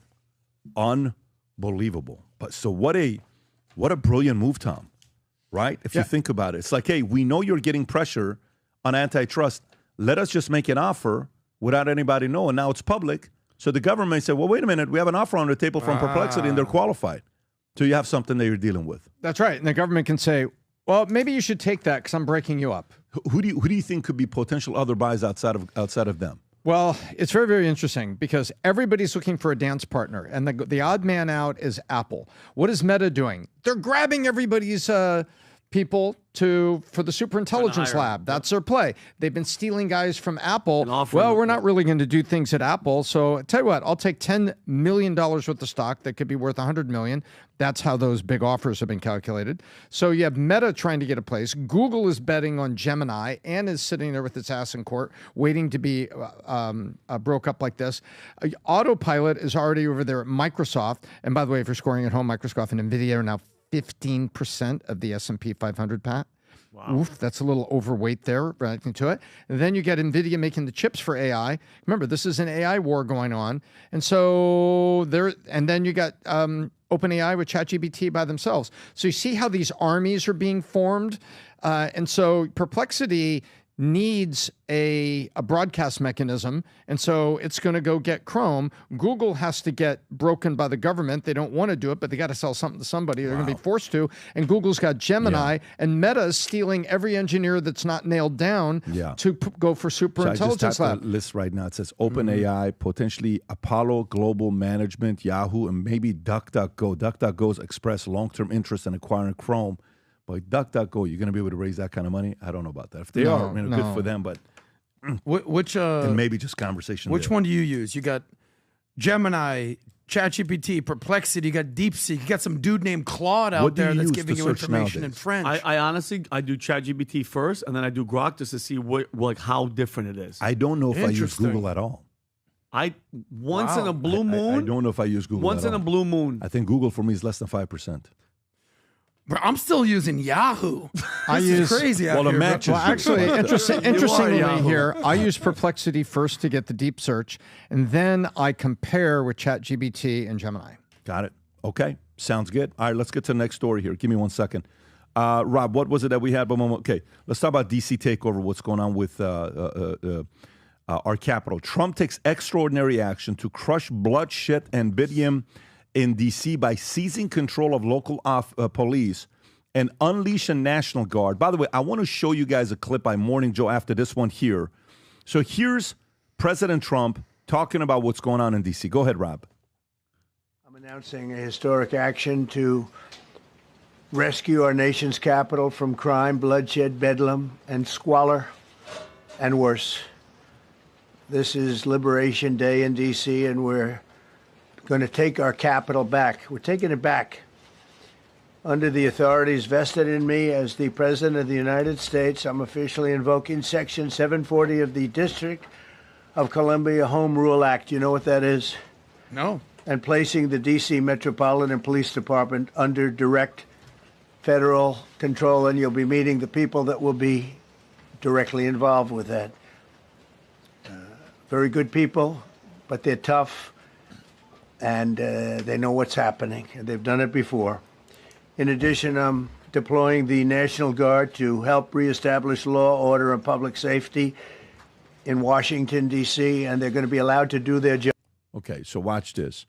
Unbelievable. But so what a brilliant move, Tom, right? If you think about it, it's like, hey, we know you're getting pressure on antitrust. Let us just make an offer without anybody knowing. Now it's public. So the government said, well, wait a minute, we have an offer on the table from Perplexity and they're qualified. So you have something that you're dealing with. That's right. And the government can say, well, maybe you should take that because I'm breaking you up. Who do you think could be potential other buys outside of them? Well, it's very, very interesting because everybody's looking for a dance partner, and the odd man out is Apple. What is Meta doing? They're grabbing everybody's people for the superintelligence lab. That's their play. They've been stealing guys from Apple. Well, we're not really going to do things at Apple. So tell you what, I'll take $10 million worth of stock that could be worth $100 million. That's how those big offers have been calculated. So you have Meta trying to get a place. Google is betting on Gemini and is sitting there with its ass in court, waiting to be broke up like this. Autopilot is already over there at Microsoft. And by the way, if you're scoring at home, Microsoft and Nvidia are now 15% of the S&P 500, Pat. Wow. Oof, that's a little overweight there, right into it. And then you get Nvidia making the chips for AI. Remember, this is an AI war going on. And so then you got OpenAI with ChatGPT by themselves. So you see how these armies are being formed. And so Perplexity needs a broadcast mechanism, and so it's going to go get Chrome. Google has to get broken by the government. They don't want to do it, but they got to sell something to somebody. They're going to be forced to, and Google's got Gemini, and Meta is stealing every engineer that's not nailed down to go for superintelligence so I just lab. The list right now. It says OpenAI, potentially Apollo Global Management, Yahoo, and maybe DuckDuckGo. DuckDuckGo's expressed long-term interest in acquiring Chrome. But DuckDuckGo, you're going to be able to raise that kind of money? I don't know about that. If they are, good for them. But and maybe just conversation. Which one do you use? You got Gemini, ChatGPT, Perplexity. You got DeepSeek. You got some dude named Claude out there that's giving you information in French. I honestly do ChatGPT first, and then I do Grok just to see how different it is. I don't know if I use Google at all. Once in a blue moon. I don't know if I use Google. Once in a blue moon. I think Google for me is less than 5%. Bro, I'm still using Yahoo. I use crazy out here. Actually, interestingly here, I use Perplexity first to get the deep search, and then I compare with ChatGPT and Gemini. Got it. Okay, sounds good. All right, let's get to the next story here. Give me 1 second. Rob, what was it that we had? Okay, let's talk about DC takeover, what's going on with our capital. Trump takes extraordinary action to crush bloodshed and Bidium in D.C. by seizing control of local police and unleash a National Guard. By the way, I want to show you guys a clip by Morning Joe after this one here. So here's President Trump talking about what's going on in D.C. Go ahead, Rob. I'm an Announcing a historic action to rescue our nation's capital from crime, bloodshed, bedlam, and squalor, and worse. This is Liberation Day in D.C., and we're going to take our capital back. We're taking it back. Under the authorities vested in me as the President of the United States, I'm officially invoking Section 740 of the District of Columbia Home Rule Act. You know what that is? No. And placing the D.C. Metropolitan Police Department under direct federal control, and you'll be meeting the people that will be directly involved with that. Very good people, but they're tough, and they know what's happening, and they've done it before. In addition, I'm deploying the National Guard to help reestablish law, order, and public safety in Washington, D.C., and they're going to be allowed to do their job. Okay, so watch this.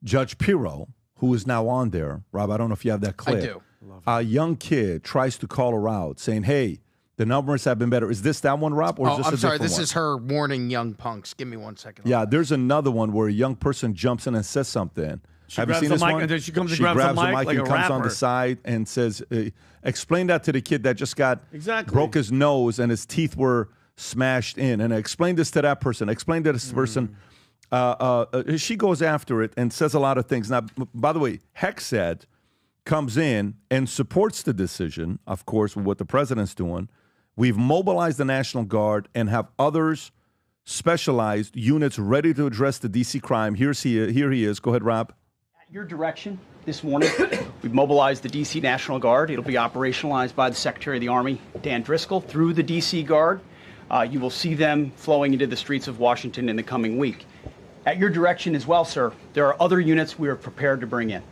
Judge Pirro, who is now on there, Rob, I don't know if you have that clip. I do. A young kid tries to call her out, saying, hey, the numbers have been better. Is this that one, Rob? Or is this I'm a sorry. different This one? is her warning young punks. Give me 1 second. Yeah, there's another one where a young person jumps in and says something. Have you seen this one? And then she comes and grabs the mic like and a comes on rapper. the side and says, explain that to the kid that just got broke his nose and his teeth were smashed in. And explain this to that person. Explain to this person. She goes after it and says a lot of things. Now, by the way, Hexed comes in and supports the decision, of course, with what the president's doing. We've mobilized the National Guard and have others specialized units ready to address the D.C. crime. Here he is. Go ahead, Rob. At your direction this morning, we've mobilized the D.C. National Guard. It'll be operationalized by the Secretary of the Army, Dan Driscoll, through the D.C. Guard. You will see them flowing into the streets of Washington in the coming week. At your direction as well, sir, there are other units we are prepared to bring in.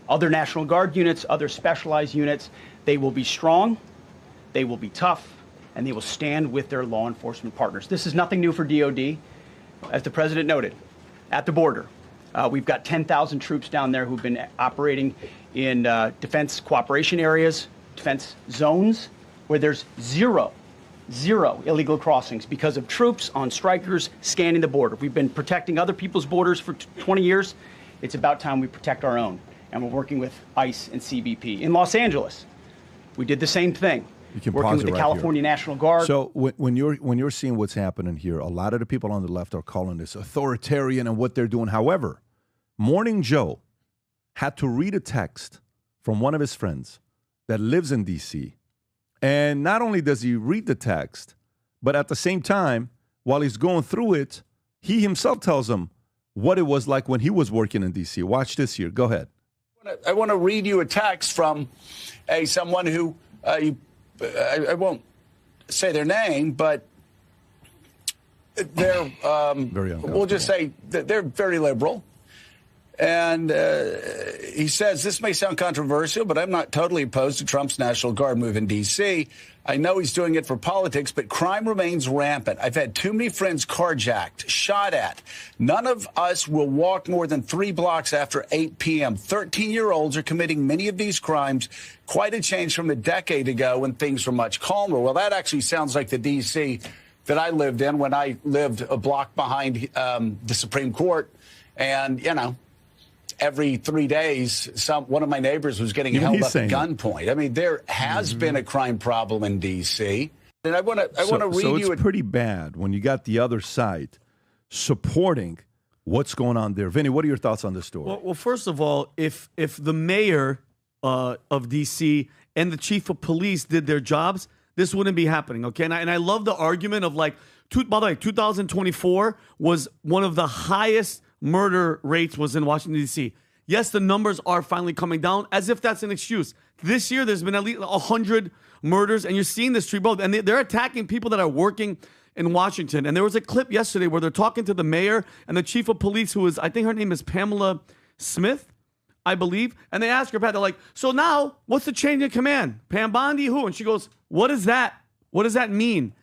Other National Guard units, other specialized units. They will be strong, they will be tough, and they will stand with their law enforcement partners. This is nothing new for DOD. As the president noted, at the border, we've got 10,000 troops down there who've been operating in defense cooperation areas, defense zones, where there's zero illegal crossings because of troops on strikers scanning the border. We've been protecting other people's borders for 20 years. It's about time we protect our own. And we're working with ICE and CBP. In Los Angeles, we did the same thing. You can working pause with it the right California here. National Guard. So when you're seeing what's happening here, a lot of the people on the left are calling this authoritarian and what they're doing. However, Morning Joe had to read a text from one of his friends that lives in D.C., and not only does he read the text, but at the same time, while he's going through it, he himself tells him what it was like when he was working in D.C. Watch this here. Go ahead. I want to read you a text from someone who, I won't say their name, but they're, we'll just say that they're very liberal. And he says, this may sound controversial, but I'm not totally opposed to Trump's National Guard move in D.C. I know he's doing it for politics, but crime remains rampant. I've had too many friends carjacked, shot at. None of us will walk more than 3 blocks after 8 p.m. 13-year-olds are committing many of these crimes. Quite a change from a decade ago when things were much calmer. Well, that actually sounds like the D.C. that I lived in when I lived a block behind the Supreme Court. And, you know, every 3 days, one of my neighbors was getting held up at gunpoint. I mean, there has been a crime problem in D.C. And I want to read so you. It's pretty bad when you got the other side supporting what's going on there. Vinny, what are your thoughts on this story? Well, first of all, if the mayor of D.C. and the chief of police did their jobs, this wouldn't be happening. Okay, and I love the argument of like, by the way, 2024 was one of the highest murder rates was in Washington, D.C. Yes, the numbers are finally coming down, as if that's an excuse. This year, there's been at least 100 murders, and you're seeing this tree both. And they're attacking people that are working in Washington. And there was a clip yesterday where they're talking to the mayor and the chief of police, who is, I think her name is Pamela Smith, I believe. And they ask her, they're like, so now, what's the change in command? Pam Bondi, who? And she goes, what is that? What does that mean?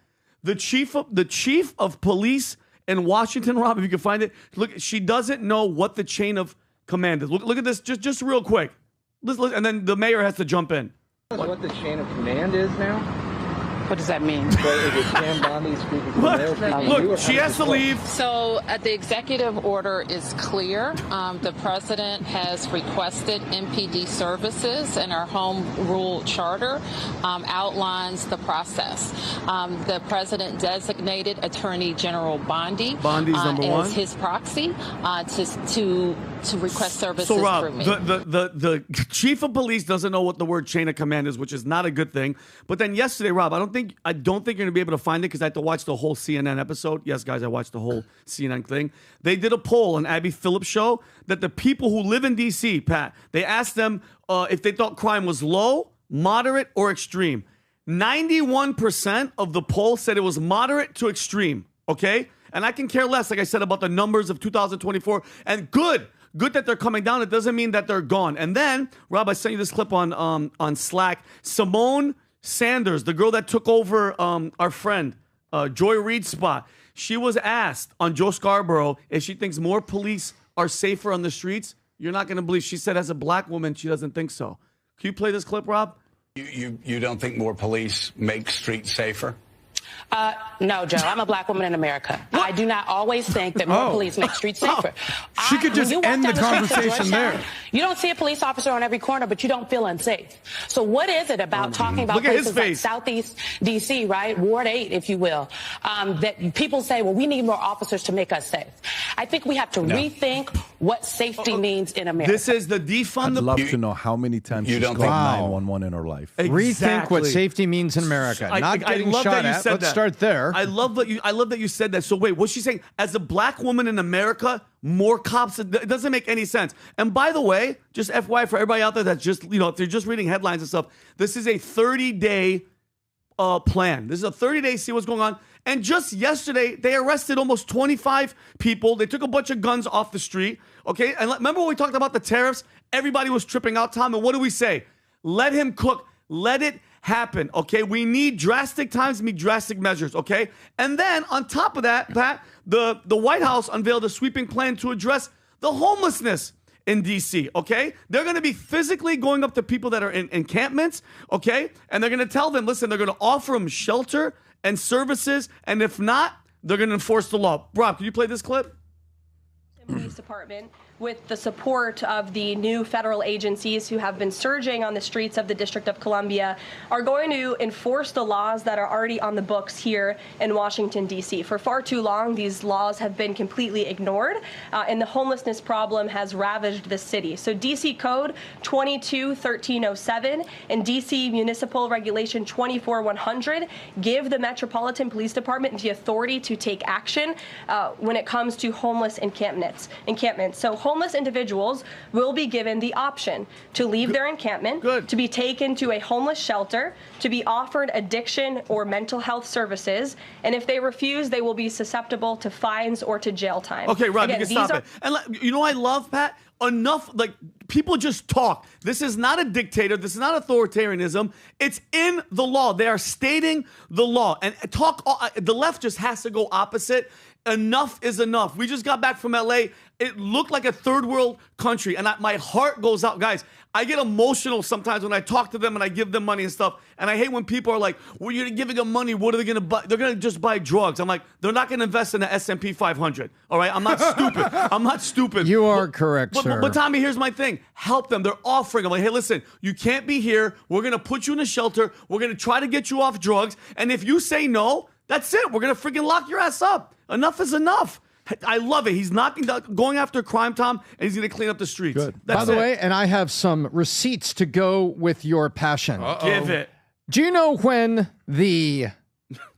The chief of police in Washington, Rob, if you can find it, look, she doesn't know what the chain of command is. Look at this, just real quick. Listen, and then the mayor has to jump in. What the chain of command is now? What does that mean? Look, she has to leave. So the executive order is clear. The president has requested MPD services, and our home rule charter outlines the process. The president designated Attorney General Bondi as his proxy to request services so, Rob, through me. The chief of police doesn't know what the word chain of command is, which is not a good thing. But then yesterday, Rob, I don't think you're going to be able to find it because I had to watch the whole CNN episode. Yes, guys, I watched the whole CNN thing. They did a poll on Abby Phillips' show that the people who live in D.C., Pat, they asked them if they thought crime was low, moderate, or extreme. 91% of the poll said it was moderate to extreme, okay? And I can care less, like I said, about the numbers of 2024. And good that they're coming down. It doesn't mean that they're gone. And then, Rob, I sent you this clip on Slack. Simone Sanders, the girl that took over our friend Joy Reid's spot, she was asked on Joe Scarborough if she thinks more police are safer on the streets. You're not going to believe. She said as a black woman, she doesn't think so. Can you play this clip, Rob? You don't think more police make streets safer? No, Joe. I'm a black woman in America. I do not always think that more police make streets safer. She could just end the conversation there. You don't see a police officer on every corner, but you don't feel unsafe. So what is it about talking about places like Southeast D.C., right? Ward 8, if you will, that people say, well, we need more officers to make us safe. I think we have to rethink what safety means in America. This is the defund. I'd love to know how many times she's called 911 in her life. Rethink what safety means in America. Not getting shot at. Let's start there. I love that you said that. So wait, what's she saying? As a black woman in America, more cops. It doesn't make any sense. And by the way, just FYI for everybody out there that's just, if they're just reading headlines and stuff, this is a 30-day plan. This is a 30-day, see what's going on. And just yesterday, they arrested almost 25 people. They took a bunch of guns off the street. Okay, and remember when we talked about the tariffs? Everybody was tripping out, Tom. And what do we say? Let him cook. Let it happen, okay? We need drastic times, need drastic measures, okay? And then on top of that, Pat, the White House unveiled a sweeping plan to address the homelessness in D.C., okay? They're going to be physically going up to people that are in encampments, okay? And they're going to tell them, listen, they're going to offer them shelter and services, and if not, they're going to enforce the law. Rob, can you play this clip? Police Department, with the support of the new federal agencies who have been surging on the streets of the District of Columbia, are going to enforce the laws that are already on the books here in Washington, D.C. For far too long, these laws have been completely ignored, and the homelessness problem has ravaged the city. So D.C. Code 22-1307 and D.C. Municipal Regulation 24-100 give the Metropolitan Police Department the authority to take action when it comes to homeless encampments. So homeless individuals will be given the option to leave their encampment, to be taken to a homeless shelter, to be offered addiction or mental health services, and if they refuse, they will be susceptible to fines or to jail time. Okay, Rob, you can stop it. And you know what I love, Pat? Enough, people just talk. This is not a dictator. This is not authoritarianism. It's in the law. They are stating the law. And the left just has to go opposite. Enough is enough. We just got back from L.A. It looked like a third world country, and my heart goes out. Guys, I get emotional sometimes when I talk to them and I give them money and stuff, and I hate when people are like, well, you're giving them money, what are they going to buy? They're going to just buy drugs. I'm like, they're not going to invest in the S&P 500, all right? I'm not stupid. I'm not stupid. You are correct, sir. But Tommy, here's my thing. Help them. They're offering. I'm like, hey, listen, you can't be here. We're going to put you in a shelter. We're going to try to get you off drugs, and if you say no, that's it. We're going to freaking lock your ass up. Enough is enough. I love it. He's going after crime, Tom, and he's going to clean up the streets. Good. By the way, and I have some receipts to go with your passion. Give it. Do you know when the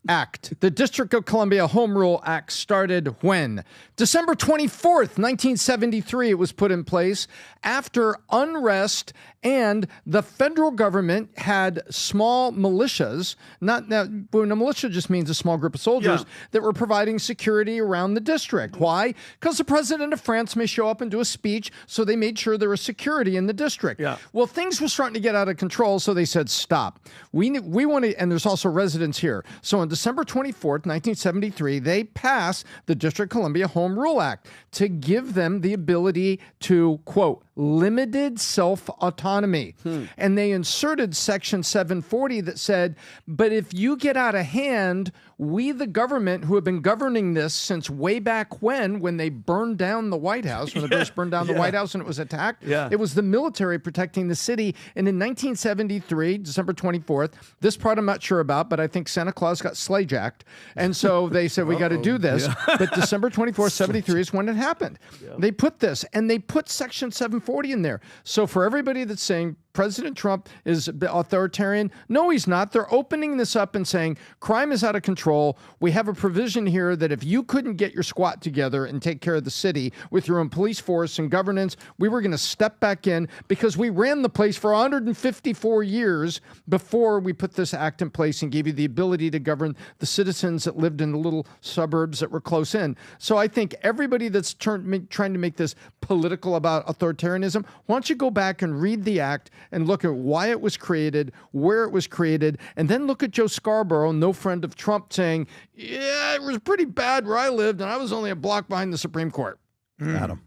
the District of Columbia Home Rule Act started when? December 24th, 1973, it was put in place after unrest, and the federal government had small militias, when a militia just means a small group of soldiers that were providing security around the district. Why? Because the president of France may show up and do a speech, so they made sure there was security in the district. Well, things were starting to get out of control, so they said, stop. We want to, and there's also residents here. So on December 24th, 1973, they passed the District of Columbia Home Rule Act to give them the ability to, quote, limited self-autonomy. And they inserted Section 740 that said, but if you get out of hand, we, the government, who have been governing this since way back when they burned down the White House, when the British burned down the White House and it was attacked, it was the military protecting the city. And in 1973, December 24th, this part I'm not sure about, but I think Santa Claus got sleigh jacked. And so they said, we got to do this. But December 24th, 73 is when it happened. They put this, and they put Section 740 in there. So for everybody that's saying President Trump is authoritarian, no, he's not. They're opening this up and saying crime is out of control. We have a provision here that if you couldn't get your squad together and take care of the city with your own police force and governance, we were going to step back in because we ran the place for 154 years before we put this act in place and gave you the ability to govern the citizens that lived in the little suburbs that were close in. So I think everybody that's trying to make this political about authoritarianism, why don't you go back and read the act and look at why it was created, where it was created, and then look at Joe Scarborough, no friend of Trump, saying, yeah, it was pretty bad where I lived, and I was only a block behind the Supreme Court. Adam.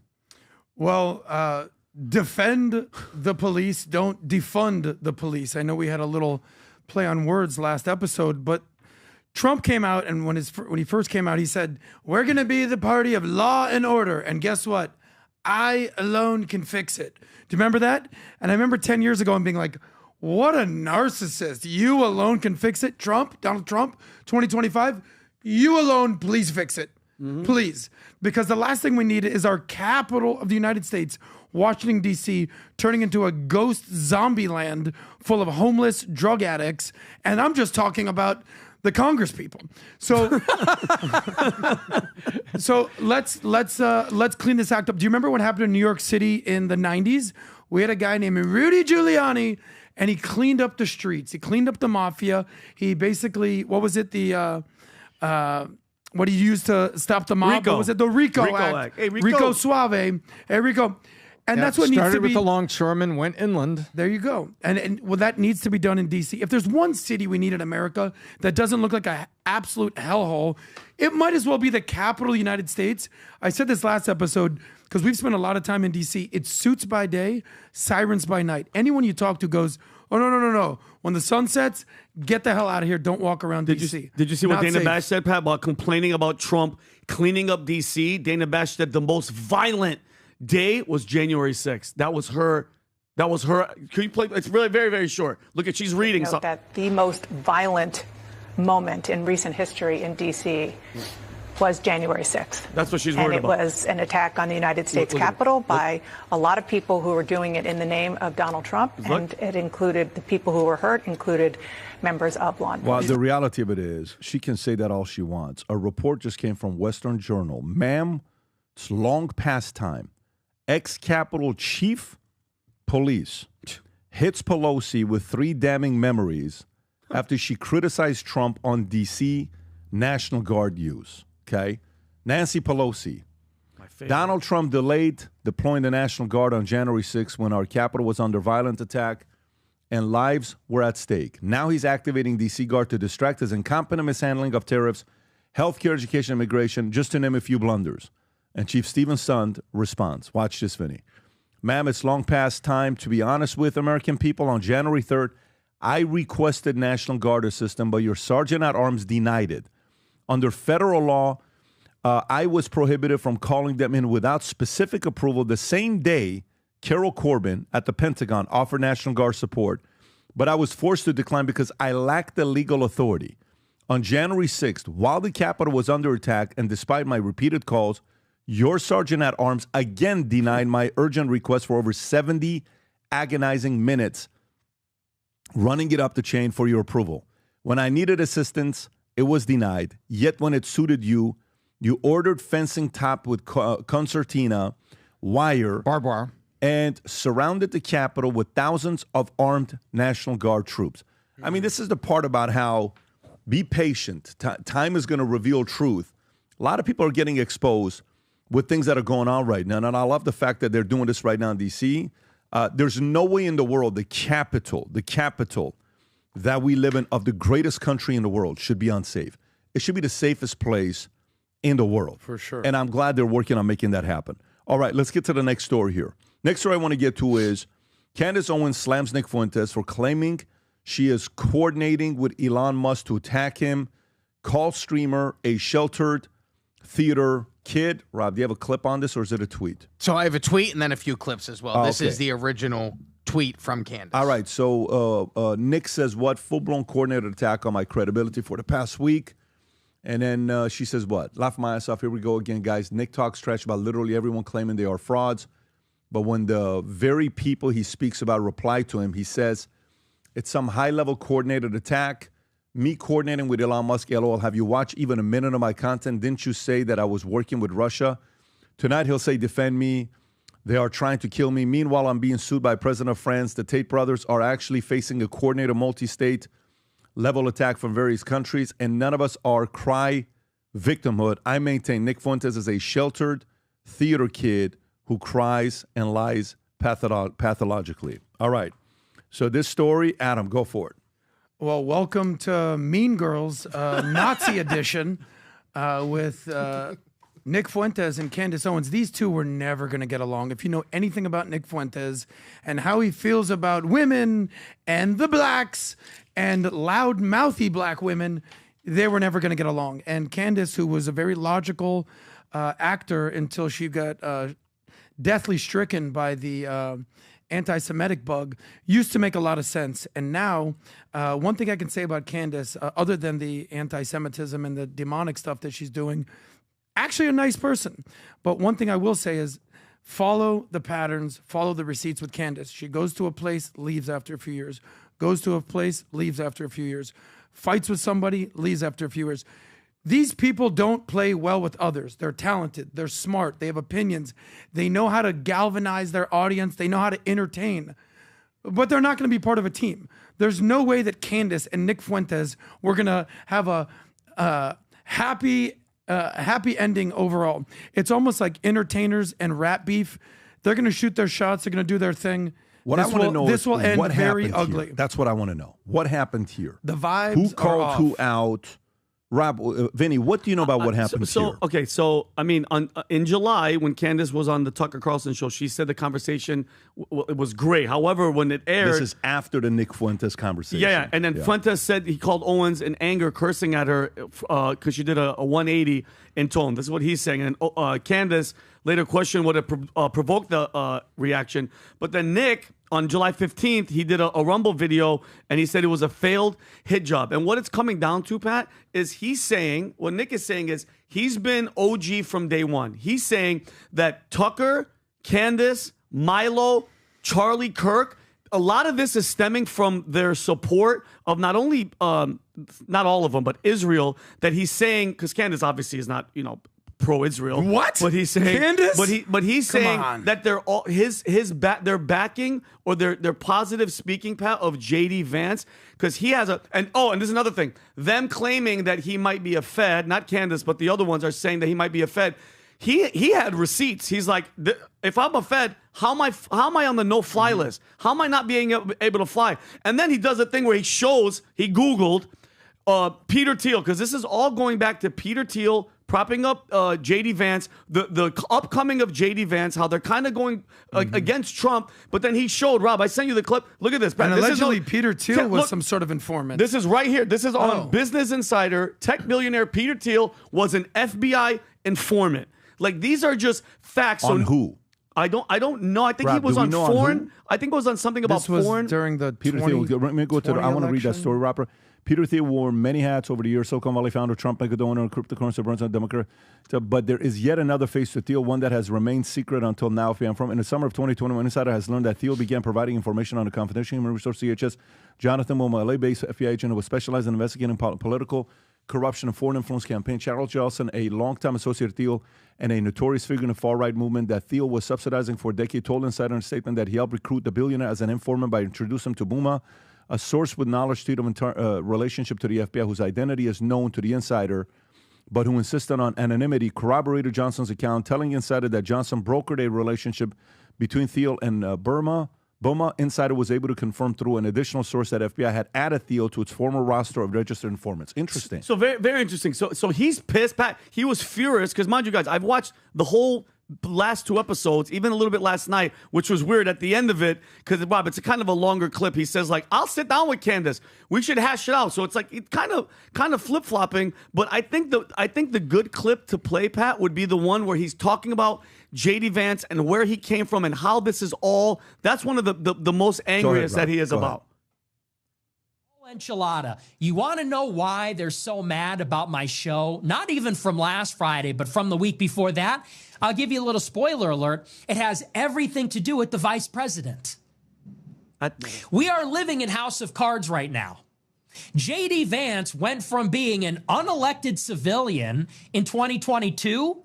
Well, defend the police, don't defund the police. I know we had a little play on words last episode, but Trump came out, and when he first came out, he said, we're going to be the party of law and order, and guess what? I alone can fix it. Do you remember that? And I remember 10 years ago and being like, what a narcissist. You alone can fix it. Trump, Donald Trump, 2025, you alone, please fix it. Please. Because the last thing we need is our capital of the United States, Washington, D.C., turning into a ghost zombie land full of homeless drug addicts. And I'm just talking about the Congress people. So, let's clean this act up. Do you remember what happened in New York City in the 90s? We had a guy named Rudy Giuliani, and he cleaned up the streets. He cleaned up the mafia. He basically, what was it? What he used to stop the mob? Rico. What was it? The Rico Act. Hey, Rico. Rico Suave. Hey, Rico. And that's what needs to be. Started with the longshoremen, went inland. There you go. And well, that needs to be done in D.C. If there's one city we need in America that doesn't look like an absolute hellhole, it might as well be the capital of the United States. I said this last episode because we've spent a lot of time in D.C. It's suits by day, sirens by night. Anyone you talk to goes, oh, no. When the sun sets, get the hell out of here. Don't walk around D.C. Did you see what Dana Bash said, Pat, about complaining about Trump cleaning up D.C.? Dana Bash said the most violent day was January 6th. That was her. Can you play? It's really very, very short. Look at, she's reading something. That the most violent moment in recent history in D.C. was January 6th. That's what she's worried about. And it was an attack on the United States Capitol by a lot of people who were doing it in the name of Donald Trump. And it included, the people who were hurt included members of law enforcement. Well, the reality of it is, she can say that all she wants. A report just came from Western Journal. Ma'am, it's long past time. Ex-Capitol Chief Police hits Pelosi with 3 damning memories after she criticized Trump on D.C. National Guard use. Okay? Nancy Pelosi. Donald Trump delayed deploying the National Guard on January 6th when our capital was under violent attack and lives were at stake. Now he's activating D.C. Guard to distract his incompetent mishandling of tariffs, healthcare, education, immigration, just to name a few blunders. And Chief Stephen Sund responds. Watch this, Vinny. Ma'am, it's long past time to be honest with American people. On January 3rd, I requested National Guard assistance, but your Sergeant at Arms denied it. Under federal law, I was prohibited from calling them in without specific approval. The same day, Carol Corbin at the Pentagon offered National Guard support, but I was forced to decline because I lacked the legal authority. On January 6th, while the Capitol was under attack and despite my repeated calls, your Sergeant at Arms again denied my urgent request for over 70 agonizing minutes, running it up the chain for your approval. When I needed assistance, it was denied. Yet when it suited you, you ordered fencing topped with concertina, wire, barbed wire, and surrounded the Capitol with thousands of armed National Guard troops. I mean, this is the part about how be patient. Time is going to reveal truth. A lot of people are getting exposed with things that are going on right now. And I love the fact that they're doing this right now in D.C. There's no way in the world the capital that we live in of the greatest country in the world should be unsafe. It should be the safest place in the world. For sure. And I'm glad they're working on making that happen. All right, let's get to the next story here. Next story I want to get to is Candace Owens slams Nick Fuentes for claiming she is coordinating with Elon Musk to attack him. Call streamer a sheltered theater kid. Rob, do you have a clip on this or is it a tweet? So I have a tweet and then a few clips as well. Oh, this okay. is the original tweet from Candace. All right, so Nick says what? Full-blown coordinated attack on my credibility for the past week. And then she says what? Laugh my ass off. Here we go again, guys. Nick talks trash about literally everyone claiming they are frauds. But when the very people he speaks about reply to him, he says it's some high-level coordinated attack. Me coordinating with Elon Musk, LOL. Have you watched even a minute of my content? Didn't you say that I was working with Russia? Tonight he'll say, defend me. They are trying to kill me. Meanwhile, I'm being sued by President of France. The Tate brothers are actually facing a coordinated multi-state level attack from various countries, and none of us are cry victimhood. I maintain Nick Fuentes is a sheltered theater kid who cries and lies pathologically. All right. So this story, Adam, go for it. Well, welcome to Mean Girls, Nazi edition with Nick Fuentes and Candace Owens. These two were never going to get along. If you know anything about Nick Fuentes and how he feels about women and the blacks and loud, mouthy black women, they were never going to get along. And Candace, who was a very logical actor until she got deathly stricken by the anti-Semitic bug, used to make a lot of sense. And now, one thing I can say about Candace, other than the anti-Semitism and the demonic stuff that she's doing, actually a nice person. But one thing I will say is follow the patterns, follow the receipts with Candace. She goes to a place, leaves after a few years. Goes to a place, leaves after a few years. Fights with somebody, leaves after a few years. These people don't play well with others. They're talented. They're smart. They have opinions. They know how to galvanize their audience. They know how to entertain. But they're not going to be part of a team. There's no way that Candace and Nick Fuentes were going to have a happy ending overall. It's almost like entertainers and rat beef. They're going to shoot their shots. They're going to do their thing. What I want to know this is will end what very happened ugly. Here. That's what I want to know. What happened here? The vibes Who called are off. who out? Rob, Vinny, what do you know about what happened here? Okay, so I mean, in July when Candace was on the Tucker Carlson show, she said the conversation it was great. However, when it aired, this is after the Nick Fuentes conversation. Yeah, and then Fuentes said he called Owens in anger, cursing at her because she did a 180 in tone. This is what he's saying. And Candace later questioned what it provoked the reaction. But then Nick, on July 15th, he did a Rumble video, and he said it was a failed hit job. And what it's coming down to, Pat, is he's saying, what Nick is saying is he's been OG from day one. He's saying that Tucker, Candace, Milo, Charlie Kirk, a lot of this is stemming from their support of not only, not all of them, but Israel, that he's saying, because Candace obviously is not, pro-Israel. What? But he's saying, Candace? But he's Come saying on. that they're all they're backing or their positive speaking power of JD Vance, because he has and there's another thing. Them claiming that he might be a Fed, not Candace, but the other ones are saying that he might be a Fed. He had receipts. He's like, if I'm a Fed, how am I on the no-fly list? How am I not being able to fly? And then he does a thing where he Googled Peter Thiel, because this is all going back to Peter Thiel propping up J.D. Vance, the upcoming of J.D. Vance, how they're kind of going against Trump. But then he showed, Rob, I sent you the clip. Look at this. And this allegedly Peter Thiel was some sort of informant. This is right here. This is on Business Insider. Tech billionaire Peter Thiel was an FBI informant. Like, these are just facts. On who? I don't know. I think Rob, he was do we on know on foreign. who? I think it was on something about This was foreign. during the Peter Thiel. Let me go to. I want to read that story, Robert. Peter Thiel wore many hats over the years. Silicon Valley founder, Trump maker, owner of cryptocurrency, Burns and Democrat. But there is yet another face to Thiel, one that has remained secret until now. In the summer of 2021, Insider has learned that Thiel began providing information on a confidential human resource CHS. Jonathan Wilmer, LA-based FBI agent who was specialized in investigating political corruption and foreign influence campaign. Charles Johnson, a longtime associate of Thiel and a notorious figure in the far-right movement that Thiel was subsidizing for a decade, told Insider in a statement that he helped recruit the billionaire as an informant by introducing him to Buma, a source with knowledge to the relationship to the FBI, whose identity is known to the Insider, but who insisted on anonymity, corroborated Johnson's account, telling Insider that Johnson brokered a relationship between Thiel and Buma. Insider was able to confirm through an additional source that FBI had added Thiel to its former roster of registered informants. Interesting. So very, very interesting. So he's pissed, Pat. He was furious because, mind you guys, I've watched the whole last 2 episodes, even a little bit last night, which was weird at the end of it, because, Bob, it's a kind of a longer clip. He says, like, I'll sit down with Candace. We should hash it out. So it's like it's kind of flip-flopping. But I think the good clip to play, Pat, would be the one where he's talking about J.D. Vance and where he came from and how this is all. That's one of the most angriest that he is about. Enchilada. You want to know why they're so mad about my show? Not even from last Friday, but from the week before that. I'll give you a little spoiler alert. It has everything to do with the vice president. We are living in House of Cards right now. J.D. Vance went from being an unelected civilian in 2022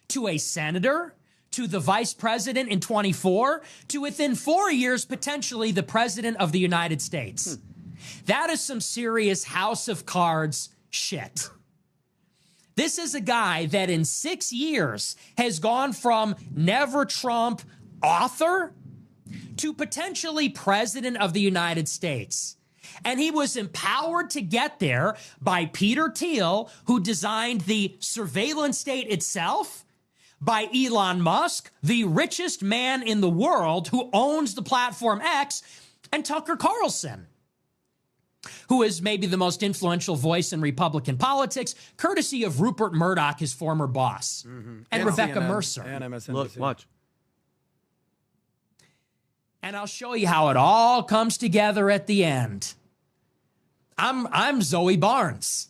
to a senator, to the vice president in 24, to within 4 years, potentially the president of the United States. That is some serious House of Cards shit. This is a guy that in 6 years has gone from never Trump author to potentially president of the United States. And he was empowered to get there by Peter Thiel, who designed the surveillance state itself, by Elon Musk, the richest man in the world who owns the platform X, and Tucker Carlson, who is maybe the most influential voice in Republican politics, courtesy of Rupert Murdoch, his former boss, and Rebecca CNN, Mercer. And MSNBC. Look, watch. And I'll show you how it all comes together at the end. I'm Zoe Barnes.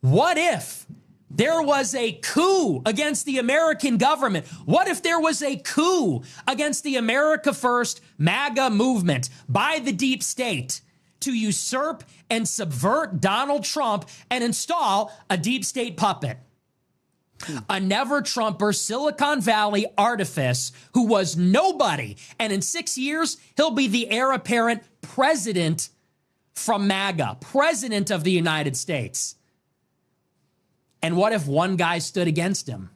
What if there was a coup against the American government? What if there was a coup against the America First MAGA movement by the deep state to usurp and subvert Donald Trump and install a deep state puppet? A never-Trumper Silicon Valley artifice who was nobody. And in 6 years, he'll be the heir apparent president from MAGA, president of the United States. And what if one guy stood against him?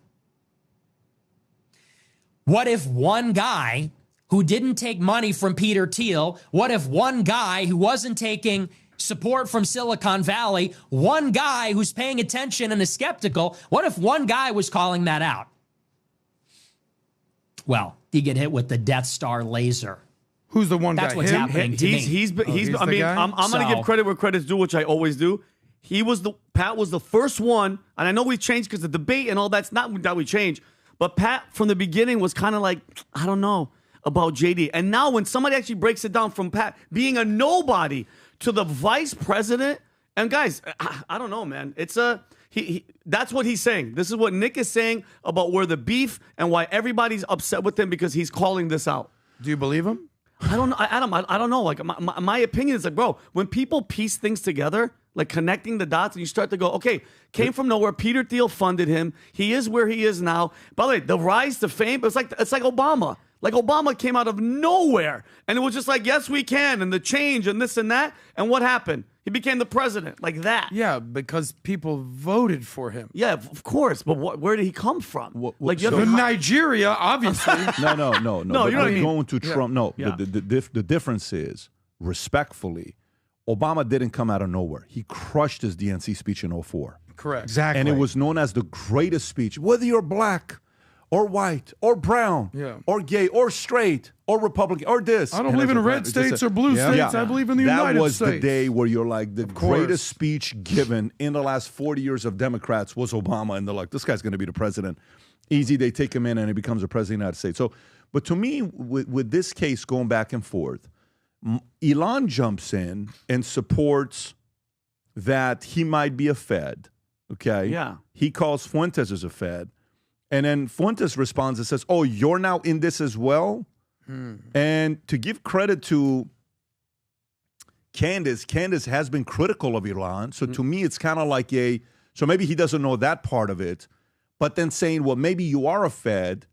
What if one guy who didn't take money from Peter Thiel, what if one guy who wasn't taking support from Silicon Valley, one guy who's paying attention and is skeptical, what if one guy was calling that out? Well, you get hit with the Death Star laser. Who's the one guy? That's what's happening to me. I'm going to give credit where credit's due, which I always do. Pat was the first one, and I know we changed because the debate and all that's not that we changed, but Pat from the beginning was kind of like, I don't know about JD. And now when somebody actually breaks it down from Pat being a nobody to the vice president, and guys, I don't know, man. It's that's what he's saying. This is what Nick is saying about where the beef and why everybody's upset with him because he's calling this out. Do you believe him? I don't know, Adam. I don't know. Like my opinion is like, bro, when people piece things together, like connecting the dots, and you start to go, okay, came from nowhere. Peter Thiel funded him. He is where he is now. By the way, the rise to fame, it's like Obama. Like Obama came out of nowhere, and it was just like, yes, we can, and the change, and this and that. And what happened? He became the president, like that. Yeah, because people voted for him. Yeah, of course. But where did he come from? Like Nigeria, obviously. No. No, but you know what I mean? going to Trump. No, Yeah. the difference is, respectfully, Obama didn't come out of nowhere. He crushed his DNC speech in 2004. Correct. Exactly. And it was known as the greatest speech, whether you're black or white or brown or gay or straight or Republican or this. I don't believe in red states or blue states. I believe in the United States. That was the day where you're like, the greatest speech given in the last 40 years of Democrats was Obama. And they're like, this guy's going to be the president. Easy, they take him in and he becomes the president of the United States. So, but to me, with this case going back and forth, Elon jumps in and supports that he might be a Fed. Okay? Yeah. He calls Fuentes as a Fed. And then Fuentes responds and says, oh, you're now in this as well? And to give credit to Candace has been critical of Elon. So to me, it's kind of like so maybe he doesn't know that part of it. But then saying, well, maybe you are a Fed.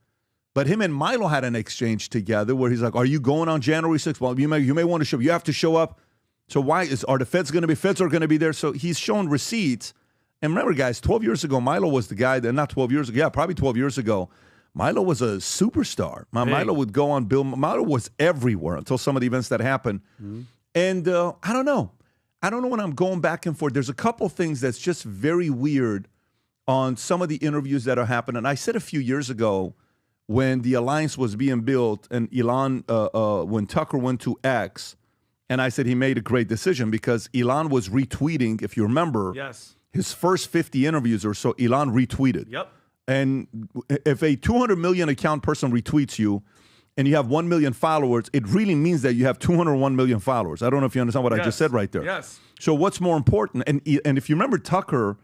But him and Milo had an exchange together where he's like, are you going on January 6th? Well, you may want to show up. You have to show up. So are the Feds going to be there? So he's shown receipts. And remember, guys, 12 years ago, Milo was the guy that, not 12 years ago, probably 12 years ago, Milo was a superstar. Milo would go on Bill. Milo was everywhere until some of the events that happened. And I don't know. When I'm going back and forth. There's a couple things that's just very weird on some of the interviews that are happening. I said a few years ago when the alliance was being built and Elon, when Tucker went to X, and I said he made a great decision because Elon was retweeting, if you remember, his first 50 interviews or so, Elon retweeted. Yep. And if a 200 million account person retweets you and you have 1 million followers, it really means that you have 201 million followers. I don't know if you understand what I just said right there. Yes. So what's more important? And if you remember Tucker,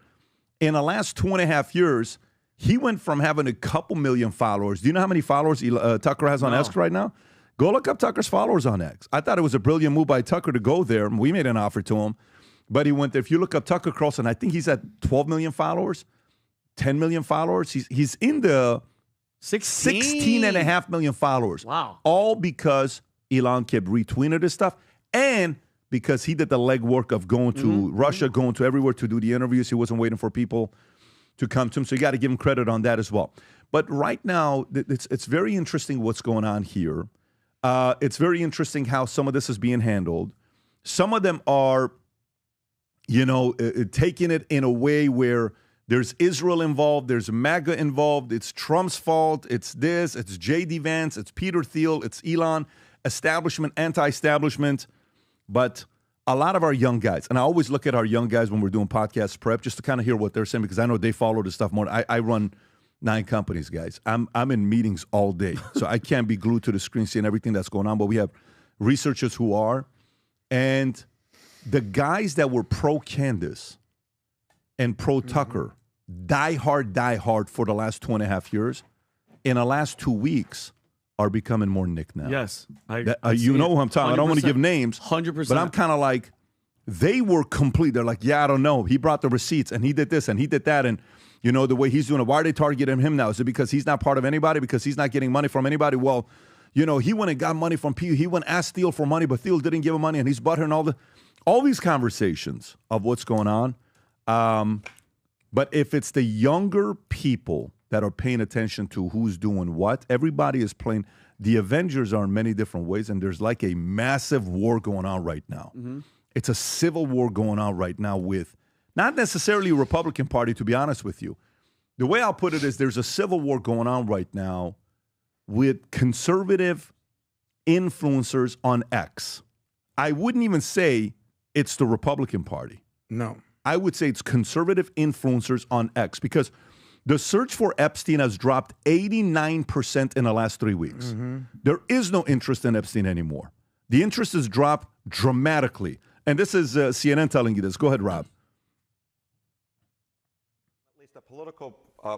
in the last 2.5 years, he went from having a couple million followers. Do you know how many followers Tucker has on X right now? Go look up Tucker's followers on X. I thought it was a brilliant move by Tucker to go there. We made an offer to him, but he went there. If you look up Tucker Carlson, I think he's at 12 million followers, 10 million followers. He's in the 16.5 million followers. Wow. All because Elon kept retweeting this stuff and because he did the legwork of going to Russia, going to everywhere to do the interviews. He wasn't waiting for people to come to him. So you got to give him credit on that as well. But right now, it's very interesting what's going on here. It's very interesting how some of this is being handled. Some of them are, taking it in a way where there's Israel involved, there's MAGA involved, it's Trump's fault, it's this, it's J.D. Vance, it's Peter Thiel, it's Elon, establishment, anti-establishment. But a lot of our young guys, and I always look at our young guys when we're doing podcast prep just to kind of hear what they're saying because I know they follow this stuff more. I run 9 companies, guys. I'm in meetings all day, so I can't be glued to the screen seeing everything that's going on, but we have researchers who are. And the guys that were pro-Candace and pro-Tucker, die hard for the last 2.5 years, in the last 2 weeks, are becoming more Nick now. Yes. You know who I'm talking about. I don't want to give names. 100%. But I'm kind of like, they were complete. They're like, I don't know. He brought the receipts, and he did this, and he did that, and the way he's doing it. Why are they targeting him now? Is it because he's not part of anybody? Because he's not getting money from anybody? Well, he went and got money from Pew. He went asked Thiel for money, but Thiel didn't give him money, and he's buttering all these conversations of what's going on. But if it's the younger people that are paying attention to who's doing what, everybody is playing. The Avengers are in many different ways, and there's like a massive war going on right now. It's a civil war going on right now with not necessarily a Republican Party, to be honest with you. The way I'll put it is there's a civil war going on right now with conservative influencers on X. I wouldn't even say it's the Republican Party. No. I would say it's conservative influencers on X because the search for Epstein has dropped 89% in the last 3 weeks. There is no interest in Epstein anymore. The interest has dropped dramatically. And this is CNN telling you this. Go ahead, Rob. At least a political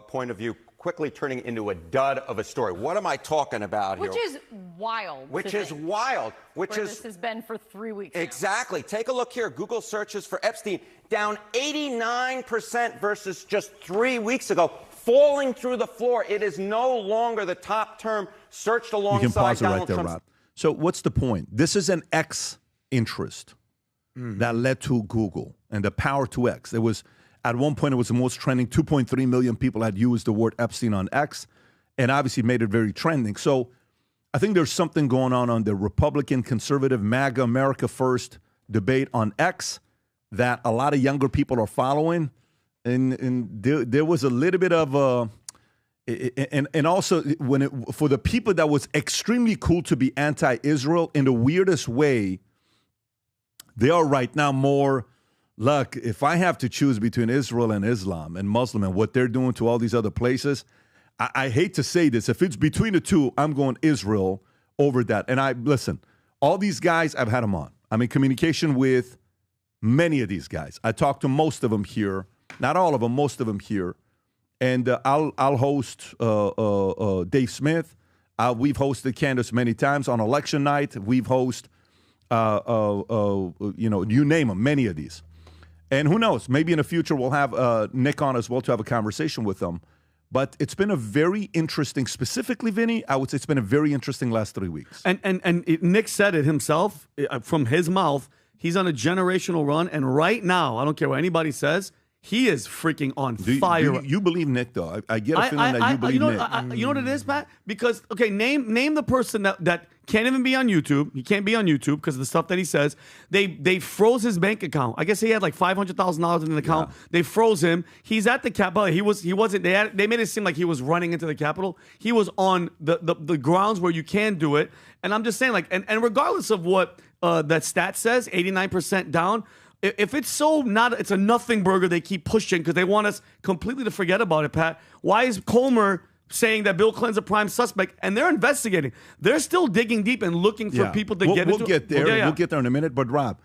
point of view, quickly turning into a dud of a story. What am I talking about here? Which is wild. This has been for 3 weeks. Exactly. Now. Take a look here. Google searches for Epstein down 89% versus just 3 weeks ago, falling through the floor. It is no longer the top term searched alongside You can pause it Donald right there, Trump's. Rob. So what's the point? This is an X interest that led to Google and the power to X. It was at one point it was the most trending. 2.3 million people had used the word Epstein on X, and obviously made it very trending. So I think there's something going on the Republican, conservative, MAGA, America First debate on X that a lot of younger people are following, and there was a little bit of a. And also, for the people that was extremely cool to be anti-Israel in the weirdest way, they are right now more, look, if I have to choose between Israel and Islam and Muslim and what they're doing to all these other places, I hate to say this. If it's between the two, I'm going Israel over that. And listen, all these guys, I've had them on. I'm in communication with many of these guys. I talked to most of them here. Not all of them, most of them here. And I'll host Dave Smith. We've hosted Candace many times on election night. We've hosted, you name them, many of these. And who knows, maybe in the future we'll have Nick on as well to have a conversation with them. But it's been a very interesting, specifically, Vinny, I would say it's been a very interesting last 3 weeks. And Nick said it himself from his mouth. He's on a generational run. And right now, I don't care what anybody says, He is freaking on fire. You believe Nick, though. I get a feeling that you believe Nick. You know what it is, Pat? Because, okay, name the person that can't even be on YouTube. He can't be on YouTube because of the stuff that he says. They froze his bank account. I guess he had like $500,000 in an account. Yeah. They froze him. He's at the Capitol. He wasn't. They made it seem like he was running into the Capitol. He was on the grounds where you can do it. And I'm just saying, like, and regardless of what that stat says, 89% down. If it's it's a nothing burger they keep pushing because they want us completely to forget about it, Pat. Why is Comer saying that Bill Clinton's a prime suspect? And they're investigating. They're still digging deep and looking for people to get into. We'll get there. We'll get there in a minute. But Rob,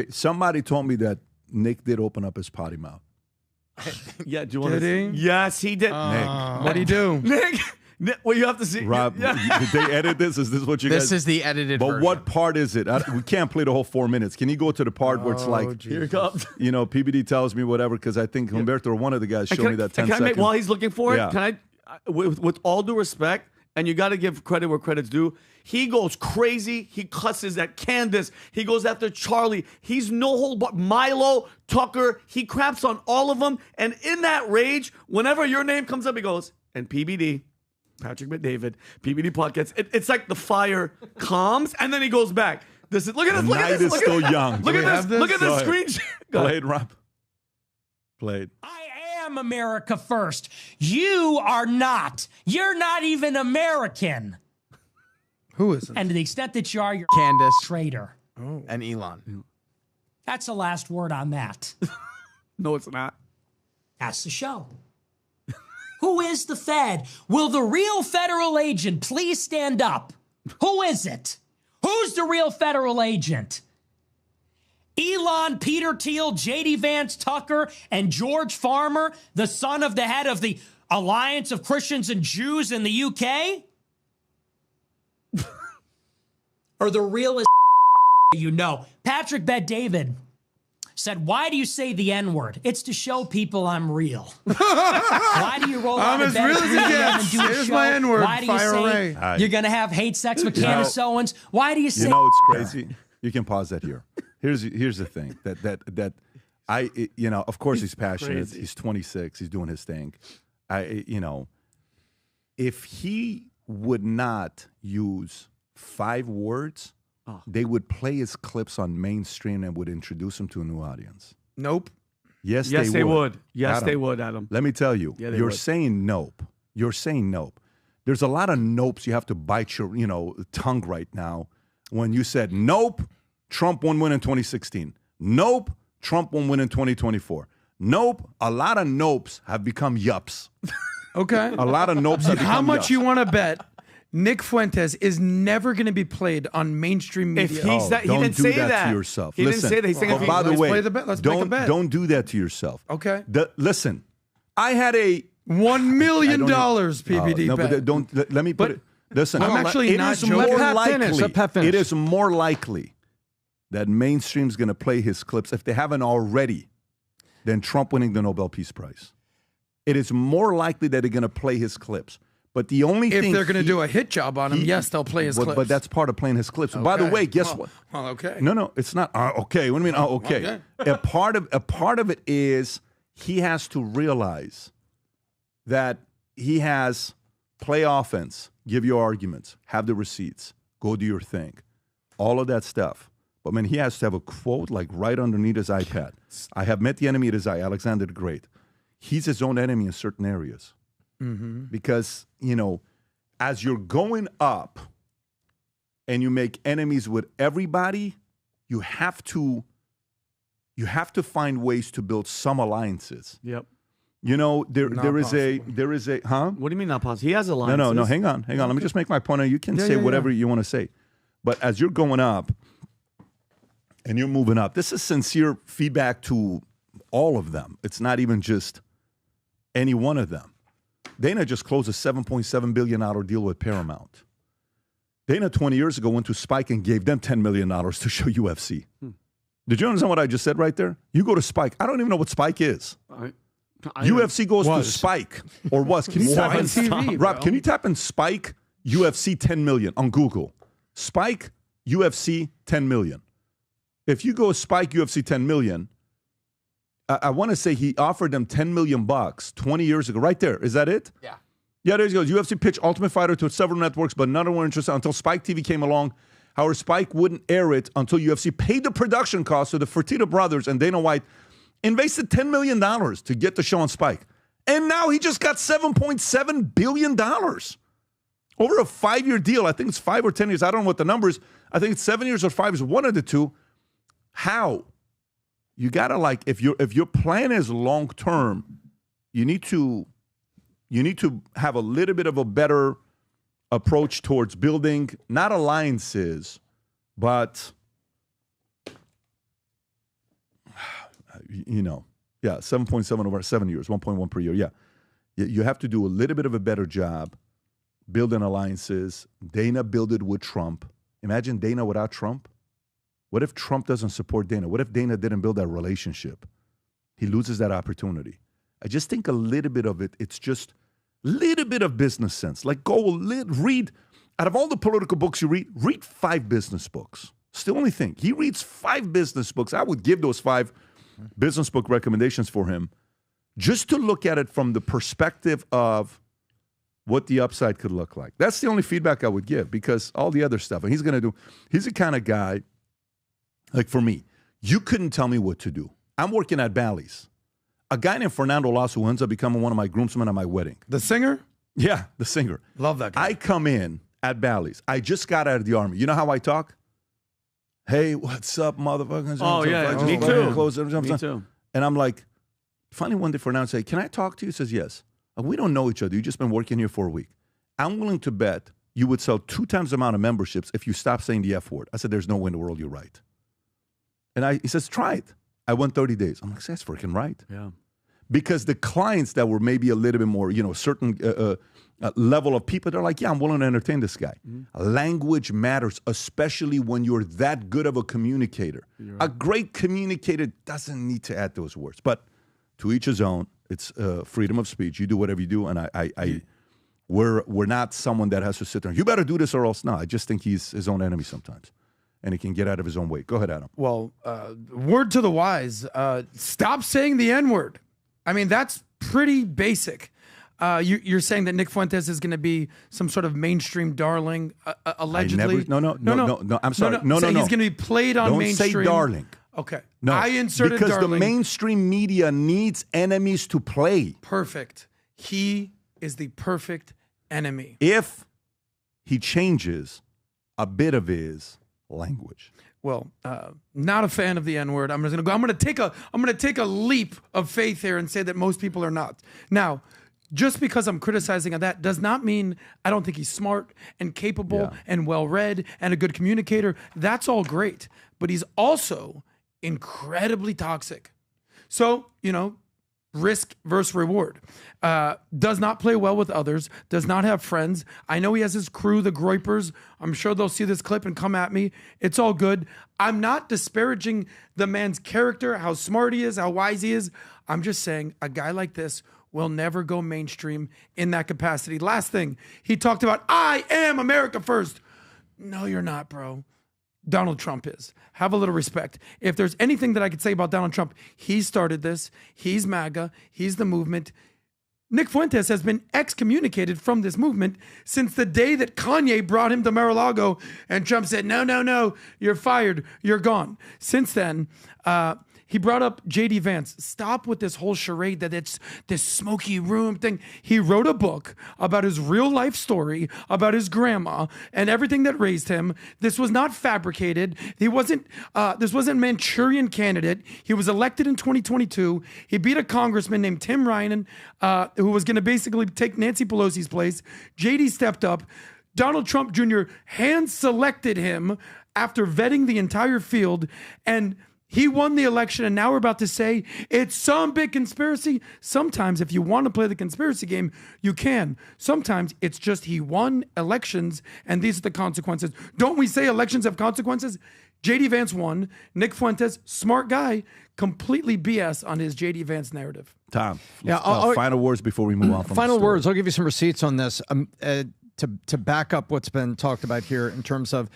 somebody told me that Nick did open up his potty mouth. Yeah, do you want to? Yes, he did. Nick, what do you do? Nick. Well, you have to see. Rob, did they edit this? Is this what you guys... This is the edited version. version. But what part is it? We can't play the whole 4 minutes. Can you go to the part where it's like... Jesus. Here it comes. You know, PBD tells me whatever, because I think Humberto or one of the guys showed me that 10 seconds. While he's looking for it, Yeah. can I, with all due respect, and you got to give credit where credit's due, he goes crazy. He cusses at Candace. He goes after Charlie. He's no hold but Milo, Tucker. He craps on all of them. And in that rage, whenever your name comes up, he goes, and PBD... Patrick McDavid, PBD podcast. It's like the fire calms, and then he goes back. Look at this. Look at this. Night is still young. Look at this. Look at this screen. Played, Rob. Played. I am America first. You are not. You're not even American. Who isn't? And to the extent that you are, you're Candace. a traitor. Oh. And Elon. That's the last word on that. No, it's not. That's the show. Who is the Fed? Will the real federal agent please stand up? Who is it? Who's the real federal agent? Elon, Peter Thiel, J.D. Vance, Tucker, and George Farmer, the son of the head of the Alliance of Christians and Jews in the UK? Or the realest you know? Patrick Bet-David said, why do you say the N-word? It's to show people I'm real. Why do you roll out of bed real as it gets. and do a Here's show? my N-word. Why do you say you're going to have hate sex with Candace Owens? Why do you say... You know, it's crazy. You can pause that here. Here's the thing. Of course he's passionate. Crazy. He's 26. He's doing his thing. If he would not use 5 words... They would play his clips on mainstream and would introduce him to a new audience. Nope. Yes, they would. Yes, Adam, they would, Adam. Let me tell you, Yeah, they you're would. saying nope. You're saying nope. There's a lot of nopes you have to bite your, tongue right now. When you said nope, Trump won't win in 2016. Nope, Trump won't win in 2024. Nope, a lot of nopes have become yups. Okay. A lot of nopes have become How much yups. you want to bet Nick Fuentes is never going to be played on mainstream media? If he's that, he don't didn't do say that that to yourself. He Listen, didn't say that. He's saying if he, by the let's way, play the bet. Let's make a bet. Don't do that to yourself. Okay. Listen, I had a $1 million PBD no, bet. but don't. Let me put it. Listen, I'm actually not joking. more Let Pat likely. finish. Let Pat finish. It is more likely that mainstream's going to play his clips if they haven't already, than Trump winning the Nobel Peace Prize. It is more likely that they're going to play his clips. But the only if thing they're going to do a hit job on him, yes, they'll play his clips. But that's part of playing his clips. Okay. By the way, guess what? Well, okay. No, it's not. Okay, what do you mean? Okay. A part of it is he has to realize that he has play offense, give your arguments, have the receipts, go do your thing, all of that stuff. But man, he has to have a quote like right underneath his iPad. I have met the enemy at his eye, Alexander the Great. He's his own enemy in certain areas. Mm-hmm. Because, as you're going up and you make enemies with everybody, you have to find ways to build some alliances. Yep. There is a huh? What do you mean not possible? He has alliances. No. Hang on. Let me just make my point. You can say whatever you want to say, but as you're going up and you're moving up, this is sincere feedback to all of them. It's not even just any one of them. Dana just closed a $7.7 billion deal with Paramount. Dana 20 years ago went to Spike and gave them $10 million to show UFC. Did you understand what I just said right there? You go to Spike. I don't even know what Spike is. UFC goes to Spike or was. Can you type in TV, Rob? Can you type in Spike UFC 10 million on Google? Spike UFC 10 million. If you go Spike UFC 10 million, I want to say he offered them $10 million 20 years ago. Right there. Is that it? Yeah. Yeah, there he goes. UFC pitched Ultimate Fighter to several networks, but none were interested until Spike TV came along. However, Spike wouldn't air it until UFC paid the production costs. So the Fertitta brothers and Dana White invested $10 million to get the show on Spike. And now he just got $7.7 billion over a 5-year deal. I think it's 5 or 10 years. I don't know what the number is. I think it's 7 years or 5 years, one of the two. How? You got to if your plan is long term, you need to have a little bit of a better approach towards building not alliances, but 7.7 over 7 years, 1.1 per year. Yeah. You have to do a little bit of a better job building alliances. Dana built it with Trump. Imagine Dana without Trump. What if Trump doesn't support Dana? What if Dana didn't build that relationship? He loses that opportunity. I just think a little bit of it, it's just a little bit of business sense. Like read, out of all the political books you read 5 business books. It's the only thing. He reads 5 business books. I would give those 5 business book recommendations for him just to look at it from the perspective of what the upside could look like. That's the only feedback I would give, because all the other stuff, and he's the kind of guy, like for me, you couldn't tell me what to do. I'm working at Bally's. A guy named Fernando Lasso ends up becoming one of my groomsmen at my wedding. The singer? Yeah, the singer. Love that guy. I come in at Bally's. I just got out of the Army. You know how I talk? Hey, what's up, motherfuckers? Oh, yeah. Me too. Me too. And I'm like, finally one day Fernando say, can I talk to you? He says, yes. We don't know each other. You've just been working here for a week. I'm willing to bet you would sell 2 times the amount of memberships if you stop saying the F word. I said, there's no way in the world you're right. And he says, try it. I went 30 days. I'm like, that's freaking right. Yeah. Because the clients that were maybe a little bit more, certain level of people, they're like, yeah, I'm willing to entertain this guy. Mm-hmm. Language matters, especially when you're that good of a communicator. Right. A great communicator doesn't need to add those words. But to each his own. It's freedom of speech. You do whatever you do, and we're not someone that has to sit there. You better do this or else not. I just think he's his own enemy sometimes, and he can get out of his own way. Go ahead, Adam. Well, word to the wise: stop saying the N-word. I mean, that's pretty basic. You're saying that Nick Fuentes is going to be some sort of mainstream darling, allegedly? No. I'm sorry. No. He's going to be played on mainstream. Don't say darling. Okay. No, I inserted because darling. The mainstream media needs enemies to play. Perfect. He is the perfect enemy. If he changes a bit of his language. Well, not a fan of the N-word. I'm going to take a leap of faith here and say that most people are not. Now, just because I'm criticizing of that does not mean I don't think he's smart and capable and well-read and a good communicator. That's all great. But he's also incredibly toxic. So, risk versus reward. Does not play well with others, does not have friends. I know he has his crew, the Groypers. I'm sure they'll see this clip and come at me. It's all good. I'm not disparaging the man's character, how smart he is, how wise he is. I'm just saying a guy like this will never go mainstream in that capacity. Last thing, he talked about, I am America first. No, you're not, bro. Donald Trump is. Have a little respect. If there's anything that I could say about Donald Trump, he started this. He's MAGA. He's the movement. Nick Fuentes has been excommunicated from this movement since the day that Kanye brought him to Mar-a-Lago and Trump said, no, you're fired. You're gone. Since then, he brought up J.D. Vance. Stop with this whole charade that it's this smoky room thing. He wrote a book about his real life story, about his grandma and everything that raised him. This was not fabricated. This wasn't Manchurian Candidate. He was elected in 2022. He beat a congressman named Tim Ryan, who was going to basically take Nancy Pelosi's place. J.D. stepped up. Donald Trump Jr. hand-selected him after vetting the entire field, and he won the election, and now we're about to say it's some big conspiracy. Sometimes if you want to play the conspiracy game, you can. Sometimes it's just he won elections, and these are the consequences. Don't we say elections have consequences? J.D. Vance won. Nick Fuentes, smart guy, completely BS on his J.D. Vance narrative. Tom, final words before we move on from final the story. words. I'll give you some receipts on this. to back up what's been talked about here in terms of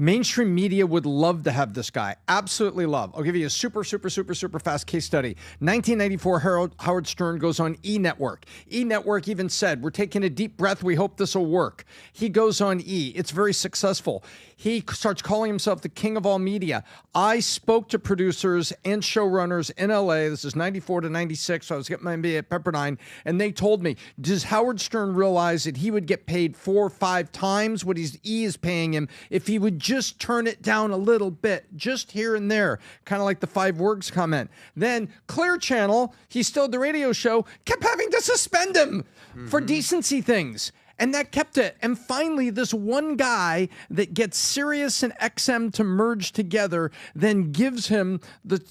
mainstream media would love to have this guy. Absolutely love. I'll give you a super fast case study. 1994, Howard Stern goes on E! Network. E! Network even said, we're taking a deep breath. We hope this will work. He goes on E! It's very successful. He starts calling himself the king of all media. I spoke to producers and showrunners in LA. This is 94 to 96. So I was getting my MBA at Pepperdine. And they told me, does Howard Stern realize that he would get paid 4 or 5 times what E! is paying him if he would just turn it down a little bit, just here and there, kind of like the 5 words comment. Then Clear Channel, he still had the radio show, kept having to suspend him for decency things. And that kept it. And finally, this one guy that gets Sirius and XM to merge together then gives him the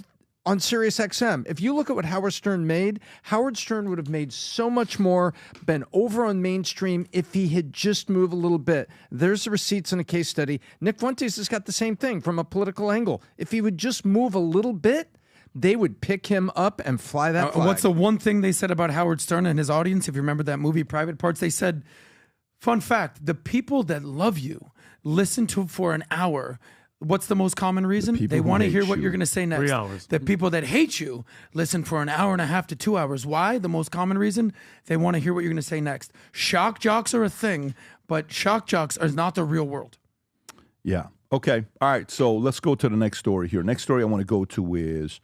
on Sirius XM. If you look at what Howard Stern made, Howard Stern would have made so much more, been over on mainstream if he had just moved a little bit. There's the receipts in a case study. Nick Fuentes has got the same thing from a political angle. If he would just move a little bit, they would pick him up and fly that flag. What's the one thing they said about Howard Stern and his audience? If you remember that movie, Private Parts, they said, fun fact, the people that love you listen to for an hour. What's the most common reason? They want to hear what you're going to say next. 3 hours. The people that hate you listen for an hour and a half to 2 hours. Why? The most common reason? They want to hear what you're going to say next. Shock jocks are a thing, but shock jocks are not the real world. Yeah. Okay. All right. So let's go to the next story here. Next story I want to go to is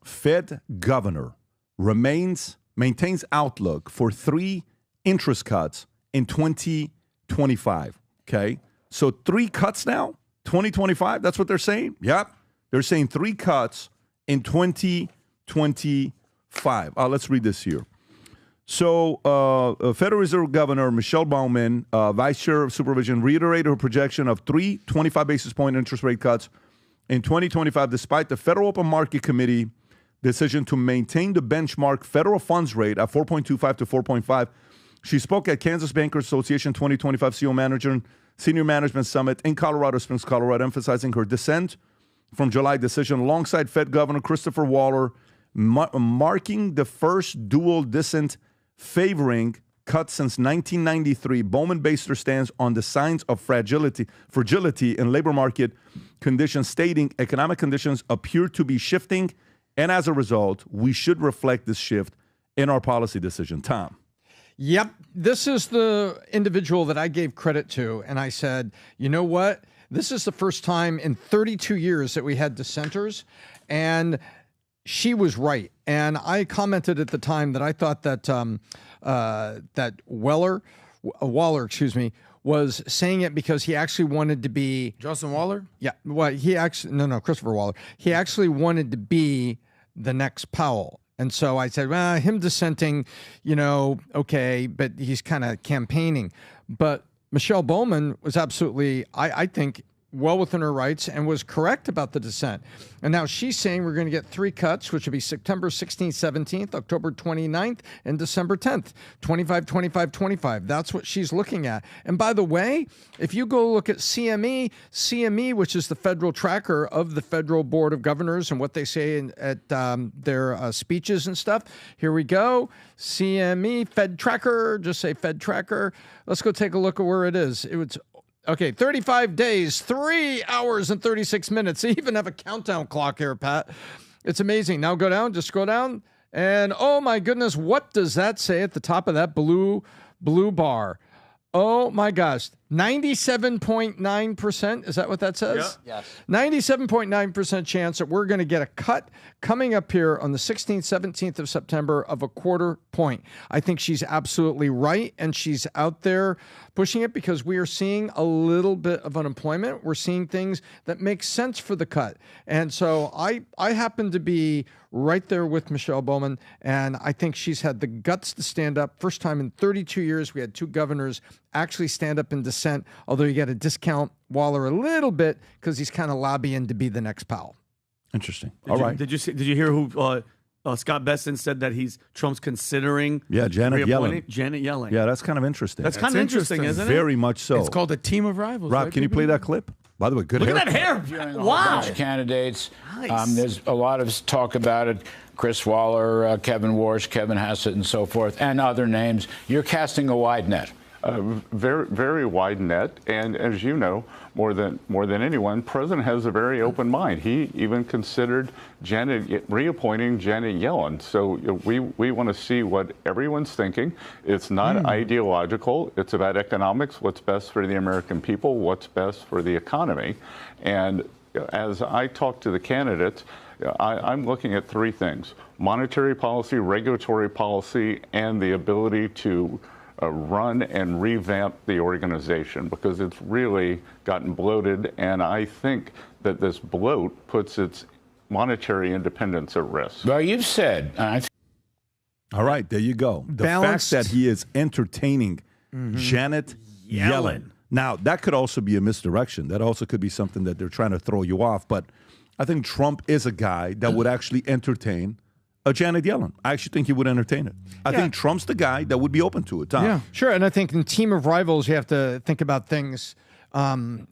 Fed governor maintains outlook for 3 interest cuts in 2025. Okay. So 3 cuts now? 2025, that's what they're saying? Yep. They're saying 3 cuts in 2025. Let's read this here. So Federal Reserve Governor Michelle Bowman, Vice Chair of Supervision, reiterated her projection of 3 25 basis point interest rate cuts in 2025, despite the Federal Open Market Committee decision to maintain the benchmark federal funds rate at 4.25 to 4.5. She spoke at Kansas Bankers Association 2025 Senior Management Summit in Colorado Springs, Colorado, emphasizing her dissent from July decision alongside Fed Governor Christopher Waller, marking the first dual dissent favoring cuts since 1993. Bowman based her stance on the signs of fragility in labor market conditions, stating economic conditions appear to be shifting, and as a result, we should reflect this shift in our policy decision. Tom. Yep. This is the individual that I gave credit to. And I said, you know what? This is the first time in 32 years that we had dissenters. And she was right. And I commented at the time that I thought that that Waller, was saying it because he actually wanted to be Justin Waller? Yeah. Well, Christopher Waller. He actually wanted to be the next Powell. And so I said, well, him dissenting, okay, but he's kind of campaigning. But Michelle Bowman was absolutely, I think, well within her rights and was correct about the dissent. And now she's saying we're going to get 3 cuts, which will be September 16th, 17th, October 29th, and December 10th, 25, 25, 25. That's what she's looking at. And by the way, if you go look at CME, which is the federal tracker of the Federal Board of Governors and what they say at their speeches and stuff, here we go. CME, Fed Tracker, just say Fed Tracker. Let's go take a look at where it is. It was okay, 35 days, 3 hours and 36 minutes. They even have a countdown clock here, Pat. It's amazing. Now go down, just scroll down. And oh my goodness, what does that say at the top of that blue bar? Oh my gosh, 97.9%. Is that what that says? Yeah. Yes. 97.9% chance that we're going to get a cut coming up here on the 16th, 17th of September of a 1/4 point. I think she's absolutely right, and she's out there pushing it because we are seeing a little bit of unemployment. We're seeing things that make sense for the cut. And so I happen to be right there with Michelle Bowman, and I think she's had the guts to stand up. First time in 32 years we had 2 governors actually stand up in dissent, although you got to discount Waller a little bit because he's kind of lobbying to be the next Powell. Interesting. Did you hear who Scott Bessent said that Trump's considering? Yeah, Janet Yellen. Janet Yellen. Yeah, that's kind of interesting. That's kind of interesting, isn't it? Very much so. It's called a team of rivals. Rob, right, can you play that clip? By the way, good Look hair. at that hair. Wow. Candidates. Nice. There's a lot of talk about it. Chris Waller, Kevin Warsh, Kevin Hassett, and so forth, and other names. You're casting a wide net. very, very wide net. And as you know, more than anyone, President has a very open mind. He even considered reappointing Janet Yellen. So we want to see what everyone's thinking. It's not ideological. It's about economics, what's best for the American people, what's best for the economy. And as I talk to the candidates, I'm looking at three things: monetary policy, regulatory policy, and the ability to run and revamp the organization, because it's really gotten bloated, and I think that this bloat puts its monetary independence at risk. Well, you've said. All right, there you go. The Balanced. fact that he is entertaining Janet Yellen. Now, that could also be a misdirection. That also could be something that they're trying to throw you off. But I think Trump is a guy that would actually entertain a Janet Yellen. I actually think he would entertain it. I think Trump's the guy that would be open to it, Tom. Yeah, sure. And I think in Team of Rivals, you have to think about things. A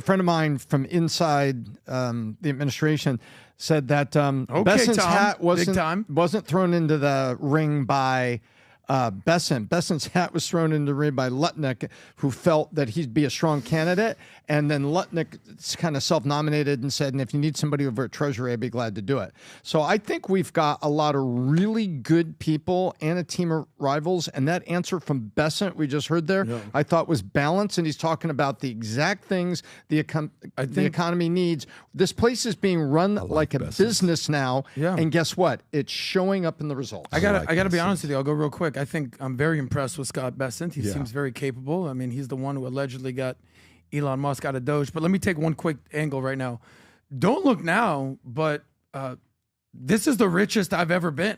friend of mine from inside the administration said that Bessent's hat wasn't thrown into the ring by Bessent. Bessent's hat was thrown into the ring by Lutnick, who felt that he'd be a strong candidate. And then Lutnick kind of self-nominated and said, and if you need somebody over at Treasury, I'd be glad to do it. So I think we've got a lot of really good people and a team of rivals. And that answer from Bessent we just heard there, I thought was balanced. And he's talking about the exact things the economy needs. This place is being run like a business now. Yeah. And guess what? It's showing up in the results. I gotta be honest with you. I'll go real quick. I think I'm very impressed with Scott Bessent. He seems very capable. I mean, he's the one who allegedly got Elon Musk out of Doge. But let me take one quick angle right now. Don't look now, but this is the richest I've ever been.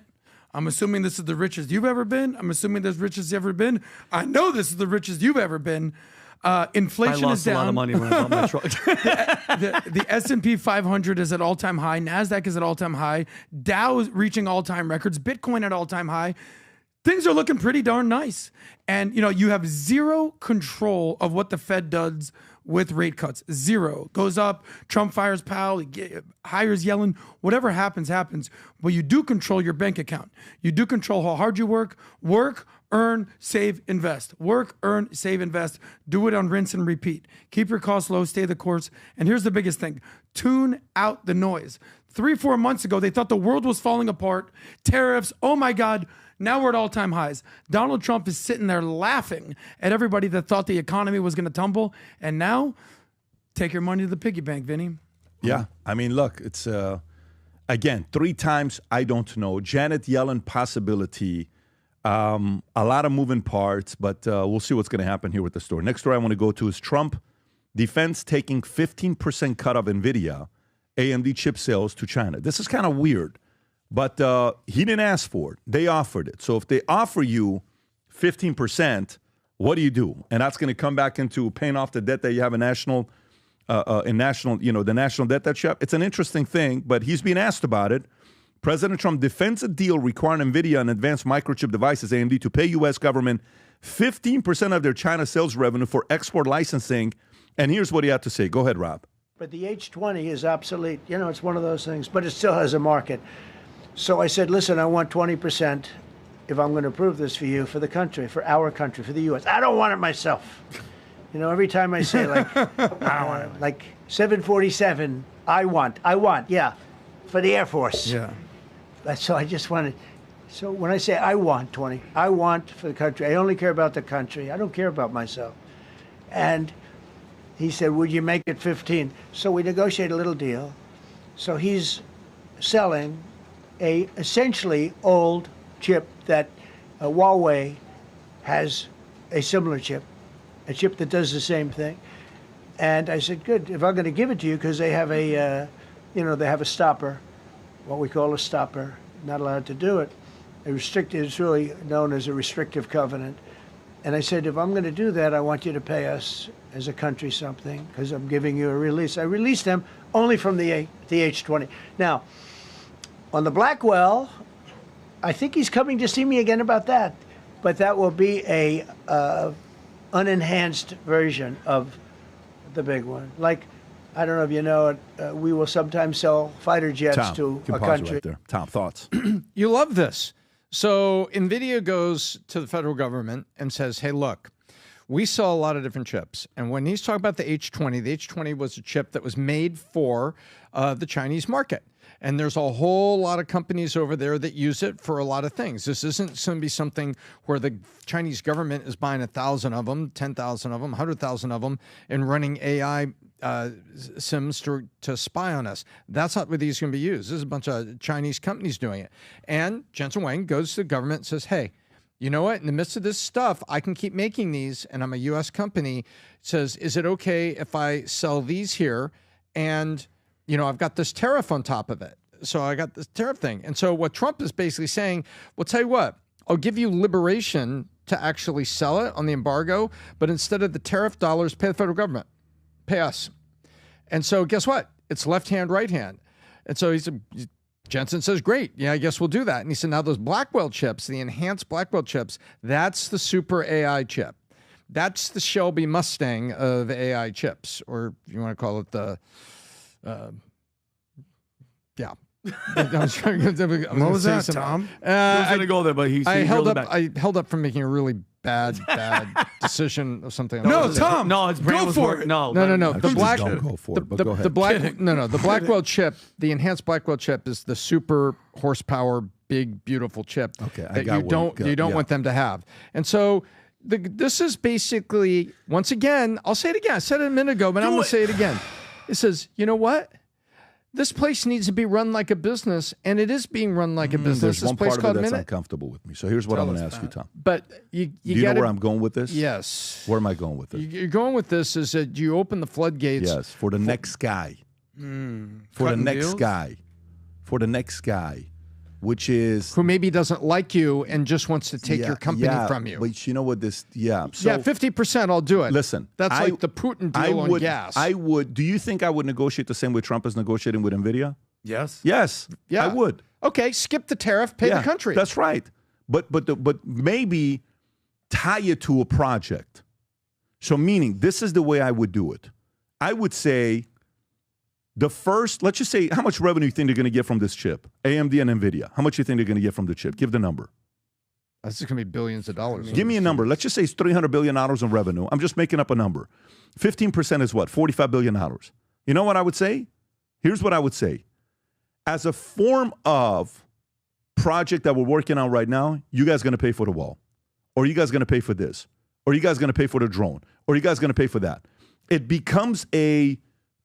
I'm assuming this is the richest you've ever been. I'm assuming this richest you've ever been. I know this is the richest you've ever been. Inflation is down. I lost a lot of money when I bought my truck. The S&P 500 is at all-time high. NASDAQ is at all-time high. Dow is reaching all-time records. Bitcoin at all-time high. Things are looking pretty darn nice. And, you have zero control of what the Fed does with rate cuts. Zero. Goes up, Trump fires Powell, hires Yellen. Whatever happens, happens. But you do control your bank account. You do control how hard you work. Work, earn, save, invest. Work, earn, save, invest. Do it on rinse and repeat. Keep your costs low, stay the course. And here's the biggest thing. Tune out the noise. 3-4 months ago, they thought the world was falling apart. Tariffs, oh my God. Now we're at all-time highs. Donald Trump is sitting there laughing at everybody that thought the economy was going to tumble. And now, take your money to the piggy bank, Vinny. Yeah. I mean, look, it's, again, 3 times, I don't know. Janet Yellen possibility, a lot of moving parts, but we'll see what's going to happen here with the story. Next story I want to go to is Trump defense taking 15% cut of Nvidia AMD chip sales to China. This is kind of weird. But he didn't ask for it. They offered it. So if they offer you 15%, what do you do? And that's going to come back into paying off the debt that you have the national debt that you have. It's an interesting thing, but he's being asked about it. President Trump defends a deal requiring Nvidia and advanced microchip devices, AMD, to pay U.S. government 15% of their China sales revenue for export licensing. And here's what he had to say. Go ahead, Rob. But the H20 is obsolete. It's one of those things, but it still has a market. So I said, listen, I want 20% if I'm going to approve this for you, for the country, for our country, for the U.S. I don't want it myself. Every time I say, like 747, I want, yeah, for the Air Force. Yeah. So I just wanted, so when I say I want 20, I want for the country. I only care about the country. I don't care about myself. And he said, would you make it 15? So we negotiated a little deal. So he's selling a essentially old chip that Huawei has a similar chip, a chip that does the same thing. And I said, good, if I'm going to give it to you, because they have a, they have a stopper, what we call a stopper, not allowed to do it. It's really known as a restrictive covenant. And I said, if I'm going to do that, I want you to pay us as a country something, because I'm giving you a release. I released them only from the H20. Now, on the Blackwell, I think he's coming to see me again about that. But that will be a unenhanced version of the big one. Like, I don't know if you know it, we will sometimes sell fighter jets to a country. Right there. Tom, thoughts? You love this. So Nvidia goes to the federal government and says, hey, look, we sell a lot of different chips. And when he's talking about the H20 was a chip that was made for the Chinese market. And there's a whole lot of companies over there that use it for a lot of things. This isn't going to be something where the Chinese government is buying 1,000 of them, 10,000 of them, 100,000 of them, and running AI sims to spy on us. That's not what these are going to be used. This is a bunch of Chinese companies doing it. And Jensen Huang goes to the government and says, hey, you know what? In the midst of this stuff, I can keep making these, and I'm a U.S. company. Says, is it okay if I sell these here? And, you know, I've got this tariff on top of it. So I got this tariff thing. And so what Trump is basically saying, well, tell you what, I'll give you liberation to actually sell it on the embargo, but instead of the tariff dollars, pay the federal government, pay us. And so guess what? It's left hand, right hand. And so Jensen says, great, yeah, I guess we'll do that. And he said, now those Blackwell chips, the enhanced Blackwell chips, that's the super AI chip. That's the Shelby Mustang of AI chips, or if you want to call it the, yeah. What was that, Tom? I was going to go there, but I held up from making a really bad decision of something. No, Tom. No, it's go for it. No. The black. Don't go for it, but go ahead. The Blackwell chip, the enhanced Blackwell chip, is the super horsepower, big, beautiful chip that you don't want them to have. And so this is basically, once again, I'll say it again. I said it a minute ago, but I'm going to say it again. It says, you know what? This place needs to be run like a business, and it is being run like a business. There's one part of it that's uncomfortable with me. So here's what I'm going to ask you, Tom. But do you know where I'm going with this? Yes. Where am I going with this? You're going with this is that you open the floodgates. Yes, for the next guy. For the next guy. For the next guy, which is... who maybe doesn't like you and just wants to take your company from you. But you know what this... Yeah. So, 50% I'll do it. Listen. That's like the Putin deal on gas. I would... Do you think I would negotiate the same way Trump is negotiating with Nvidia? Yes. Yes. Yeah. I would. Okay, skip the tariff, pay the country. That's right. But maybe tie it to a project. So meaning, this is the way I would do it. I would say... the first, let's just say, how much revenue you think they're going to get from this chip? AMD and Nvidia. How much you think they're going to get from the chip? Give the number. That's going to be billions of dollars. Give me a number. Let's just say it's $300 billion in revenue. I'm just making up a number. 15% is what? $45 billion. You know what I would say? Here's what I would say. As a form of project that we're working on right now, you guys going to pay for the wall. Or you guys going to pay for this. Or you guys going to pay for the drone. Or you guys going to pay for that. It becomes a...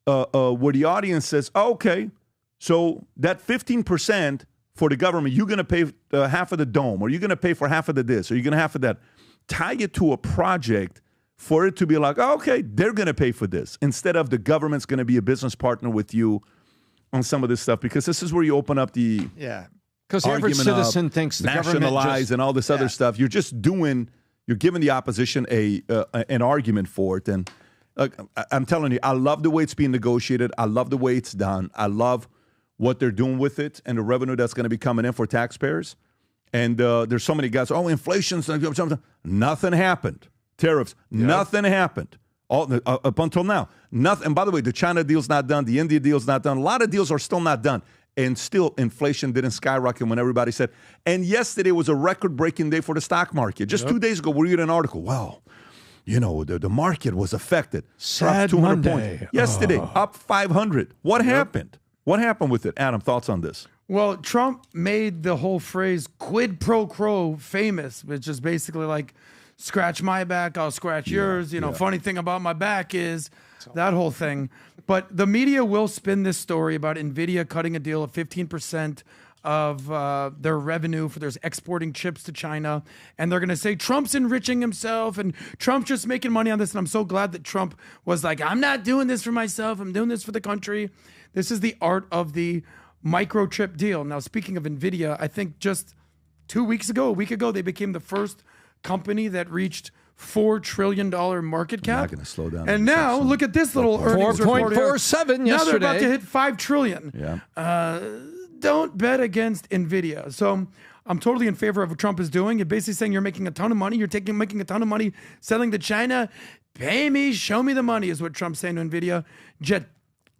where the audience says, oh, okay, so that 15% for the government, you're going to pay half of the dome, or you're going to pay for half of the this, or you're going to half of that. Tie it to a project for it to be like, oh, okay, they're going to pay for this, instead of the government's going to be a business partner with you on some of this stuff, because this is where you open up the because the average citizen thinks the government nationalize and all this other stuff. You're just you're giving the opposition an argument for it, and I'm telling you, I love the way it's being negotiated. I love the way it's done. I love what they're doing with it and the revenue that's going to be coming in for taxpayers. And there's so many guys, inflation's nothing happened. Tariffs, nothing happened. Up until now, nothing. And by the way, the China deal's not done. The India deal's not done. A lot of deals are still not done. And still, inflation didn't skyrocket when everybody said. And yesterday was a record-breaking day for the stock market. Just 2 days ago, we read an article. Wow. You know, the market was affected. Sad 200 Monday. points. Yesterday, up 500. What happened? What happened with it? Adam, thoughts on this? Well, Trump made the whole phrase quid pro quo famous, which is basically like, scratch my back, I'll scratch yours. You know, funny thing about my back is that whole thing. But the media will spin this story about Nvidia cutting a deal of 15% of their revenue for their exporting chips to China. And they're going to say Trump's enriching himself and Trump's just making money on this. And I'm so glad that Trump was like, I'm not doing this for myself. I'm doing this for the country. This is the art of the microchip deal. Now, speaking of Nvidia, I think just a week ago, they became the first company that reached $4 trillion market cap. I'm not going to slow down. And now look at this little earnings report. 4.47 yesterday. Now they're about to hit $5 trillion. Yeah. Don't bet against Nvidia. So I'm totally in favor of what Trump is doing. You're basically saying you're making a ton of money. You're making a ton of money selling to China. Pay me, show me the money is what Trump's saying to Nvidia.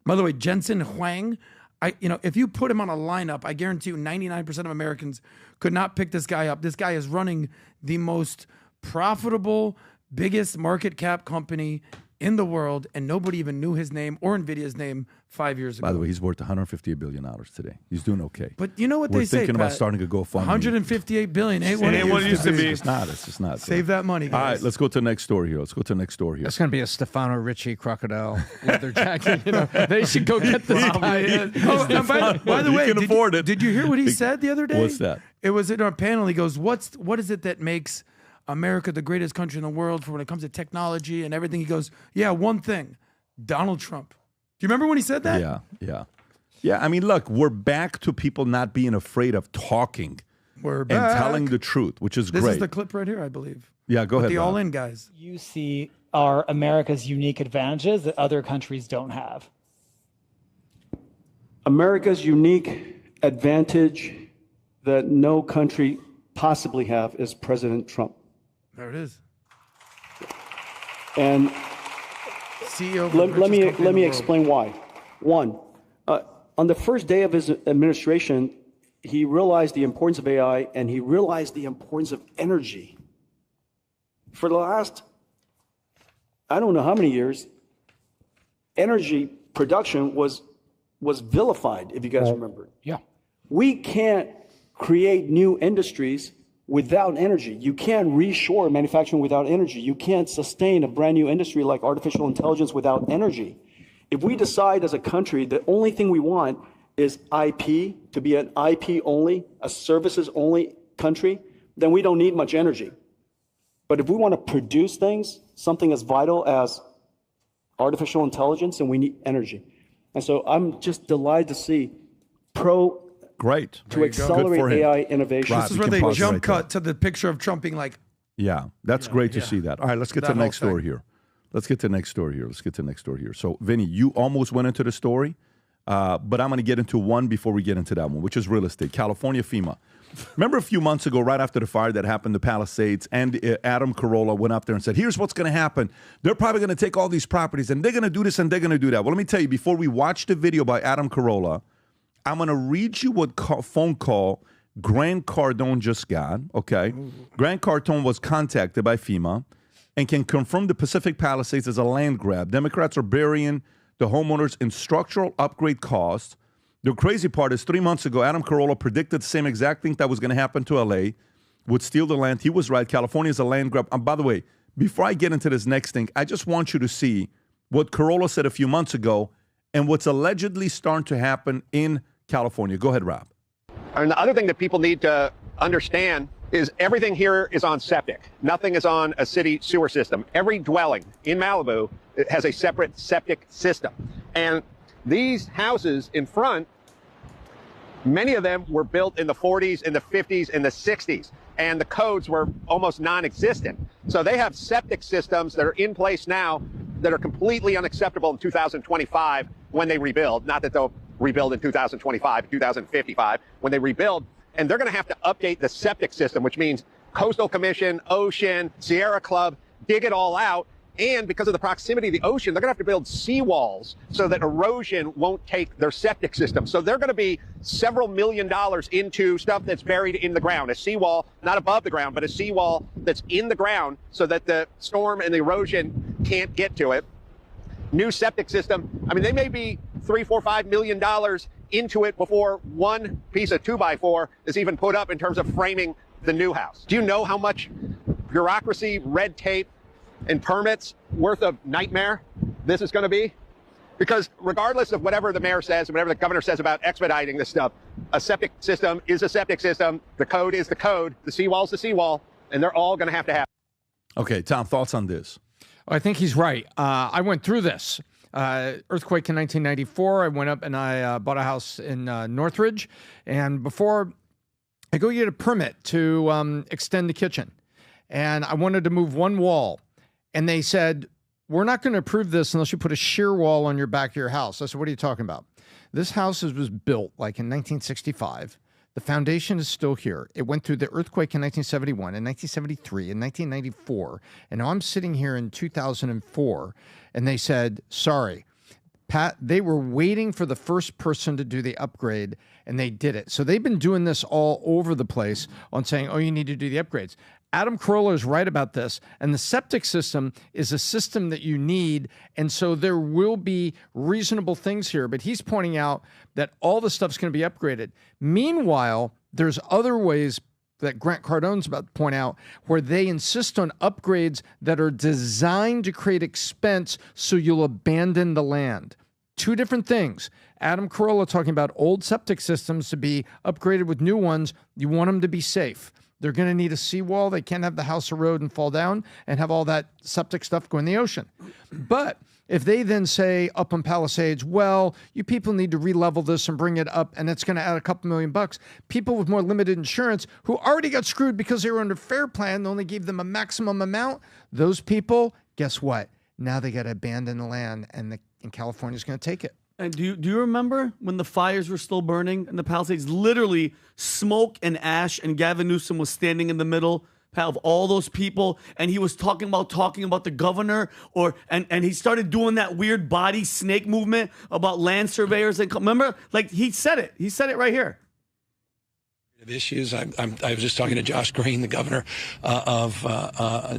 By the way, Jensen Huang, if you put him on a lineup, I guarantee you 99% of Americans could not pick this guy up. This guy is running the most profitable, biggest market cap company in the world, and nobody even knew his name or Nvidia's name 5 years ago. By the way, he's worth $158 billion today. He's doing okay. But you know what We're they say, thinking about Pat? starting a GoFundMe. $158 billion ain't what It it ain't what it used to be. It's just not. Save that money, guys. All right, let's go to the next story here. That's going to be a Stefano Ricci crocodile leather jacket. They should go get this guy. And by the way, you can afford it. Did you hear what he said the other day? What's that? It was in our panel. He goes, "What is it that makes America the greatest country in the world for when it comes to technology and everything?" He goes, "Yeah, one thing, Donald Trump." Do you remember when he said that? Yeah. I mean, look, we're back to people not being afraid of talking We're and back. telling the truth, which is This great. is the clip right here, I believe. Yeah, go With ahead. the Rob. all-in guys. You see are America's unique advantages that other countries don't have. America's unique advantage that no country possibly have is President Trump. There it is. And CEO of let me explain why. One, on the first day of his administration, he realized the importance of AI and he realized the importance of energy. For the last, I don't know how many years, energy production was vilified, if you guys remember. Yeah. We can't create new industries without energy. You can't reshore manufacturing without energy. You can't sustain a brand new industry like artificial intelligence without energy. If we decide as a country the only thing we want is IP, to be an IP only, a services only country, then we don't need much energy. But if we want to produce things, something as vital as artificial intelligence, then we need energy. And so I'm just delighted to see Great. to accelerate AI innovation. Rob, This is you where can they pause jump right cut to the picture of Trump being like, Yeah, that's great to see that. All right, let's get to That the next whole story here. Let's get to the next story here. So, Vinny, you almost went into the story, but I'm going to get into one before we get into that one, which is real estate. California FEMA. Remember a few months ago, right after the fire that happened in the Palisades, and Adam Carolla went up there and said, here's what's going to happen. They're probably going to take all these properties, and they're going to do this, and they're going to do that. Well, let me tell you, before we watch the video by Adam Carolla, I'm going to read you what phone call Grant Cardone just got, okay? Grant Cardone was contacted by FEMA and can confirm the Pacific Palisades as a land grab. Democrats are burying the homeowners in structural upgrade costs. The crazy part is 3 months ago, Adam Carolla predicted the same exact thing that was going to happen to LA, would steal the land. He was right. California is a land grab. By the way, before I get into this next thing, I just want you to see what Carolla said a few months ago and what's allegedly starting to happen in California. Go ahead, Rob. And the other thing that people need to understand is everything here is on septic. Nothing is on a city sewer system. Every dwelling in Malibu has a separate septic system. And these houses in front, many of them were built in the 40s, in the 50s, in the 60s, and the codes were almost non-existent. So they have septic systems that are in place now that are completely unacceptable in 2025 when they rebuild. Not that they'll rebuild in 2025, 2055, when they rebuild. And they're going to have to update the septic system, which means Coastal Commission, Ocean, Sierra Club, dig it all out. And because of the proximity of the ocean, they're going to have to build seawalls so that erosion won't take their septic system. So they're going to be several $1 million into stuff that's buried in the ground, a seawall, not above the ground, but a seawall that's in the ground so that the storm and the erosion can't get to it. New septic system. I mean, they may be $3, $4, $5 million into it before one piece of 2x4 is even put up in terms of framing the new house. Do you know how much bureaucracy, red tape, and permits worth of nightmare this is going to be? Because regardless of whatever the mayor says and whatever the governor says about expediting this stuff, a septic system is a septic system. The code is the code. The seawall's the seawall, and they're all going to have. Okay, Tom, thoughts on this? I think he's right. I went through this. Earthquake in 1994. I went up and I bought a house in Northridge. And before I go get a permit to extend the kitchen, and I wanted to move one wall. And they said, we're not going to approve this unless you put a shear wall on your back of your house. I said, what are you talking about? This house was built like in 1965. The foundation is still here. It went through the earthquake in 1971, in 1973, in 1994. And now I'm sitting here in 2004, and they said, sorry, Pat, they were waiting for the first person to do the upgrade, and they did it. So they've been doing this all over the place on saying, oh, you need to do the upgrades. Adam Carolla is right about this, and the septic system is a system that you need, and so there will be reasonable things here, but he's pointing out that all the stuff's going to be upgraded. Meanwhile, there's other ways that Grant Cardone's about to point out where they insist on upgrades that are designed to create expense so you'll abandon the land. Two different things. Adam Carolla talking about old septic systems to be upgraded with new ones. You want them to be safe. They're going to need a seawall. They can't have the house erode and fall down and have all that septic stuff go in the ocean. But if they then say up on Palisades, well, you people need to re-level this and bring it up, and it's going to add a couple $1,000,000, people with more limited insurance who already got screwed because they were under FAIR Plan, they only gave them a maximum amount, those people, guess what? Now they got to abandon the land, and California's going to take it. And do you remember when the fires were still burning in the Palisades? Literally smoke and ash, and Gavin Newsom was standing in the middle of all those people, and he was talking about the governor, and he started doing that weird body snake movement about land surveyors. And remember, like he said it right here. Of issues. I was just talking to Josh Green, the governor of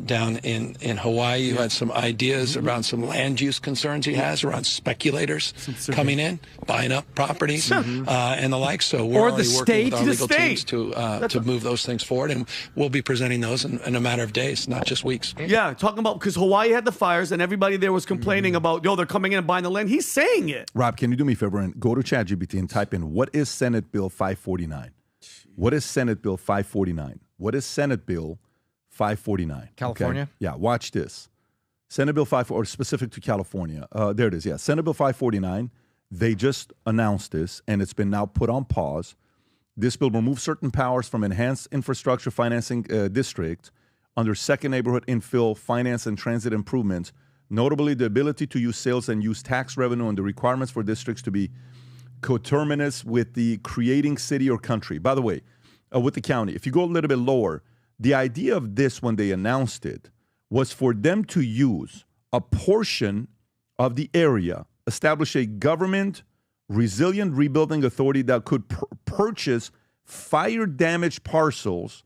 down in Hawaii, who had some ideas around some land use concerns he has around speculators coming in, buying up properties, and the like. So we're already working with our legal teams to move those things forward, and we'll be presenting those in a matter of days, not just weeks. Yeah, talking about, because Hawaii had the fires, and everybody there was complaining about, they're coming in and buying the land. He's saying it. Rob, can you do me a favor and go to ChatGPT and type in, what is Senate Bill 549? What is Senate Bill 549? What is Senate Bill 549? California? Okay? Yeah, watch this. Senate Bill 5, or specific to California. There it is, yeah. Senate Bill 549, they just announced this, and it's been now put on pause. This bill removes certain powers from Enhanced Infrastructure Financing District under Second Neighborhood Infill Finance and Transit Improvements, notably the ability to use sales and use tax revenue and the requirements for districts to be coterminous with the creating city or country. By the way, with the county, if you go a little bit lower, the idea of this when they announced it was for them to use a portion of the area, establish a government resilient rebuilding authority that could purchase fire-damaged parcels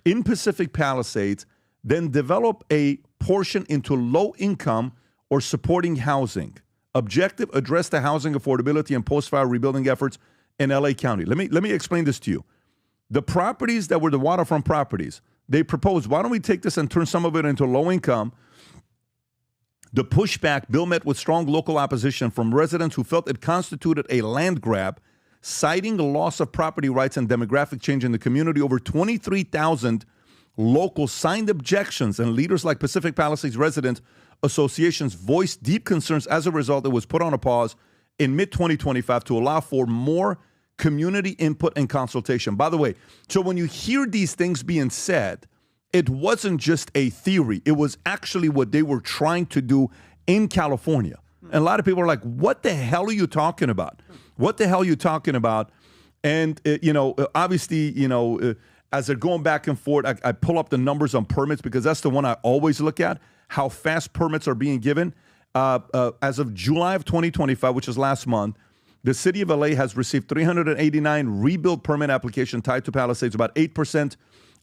in Pacific Palisades, then develop a portion into low-income or supporting housing. Objective, address the housing affordability and post-fire rebuilding efforts in LA County. Let me explain this to you. The properties that were the waterfront properties, they proposed, why don't we take this and turn some of it into low income? The pushback bill met with strong local opposition from residents who felt it constituted a land grab, citing the loss of property rights and demographic change in the community. Over 23,000 locals signed objections, and leaders like Pacific Palisades residents associations voiced deep concerns. As a result, it was put on a pause in mid-2025 to allow for more community input and consultation. By the way, so when you hear these things being said, it wasn't just a theory. It was actually what they were trying to do in California. And a lot of people are like, what the hell are you talking about? What the hell are you talking about? And, obviously, as they're going back and forth, I pull up the numbers on permits because that's the one I always look at, how fast permits are being given. As of July of 2025, which is last month, the city of LA has received 389 rebuild permit applications tied to Palisades, about 8%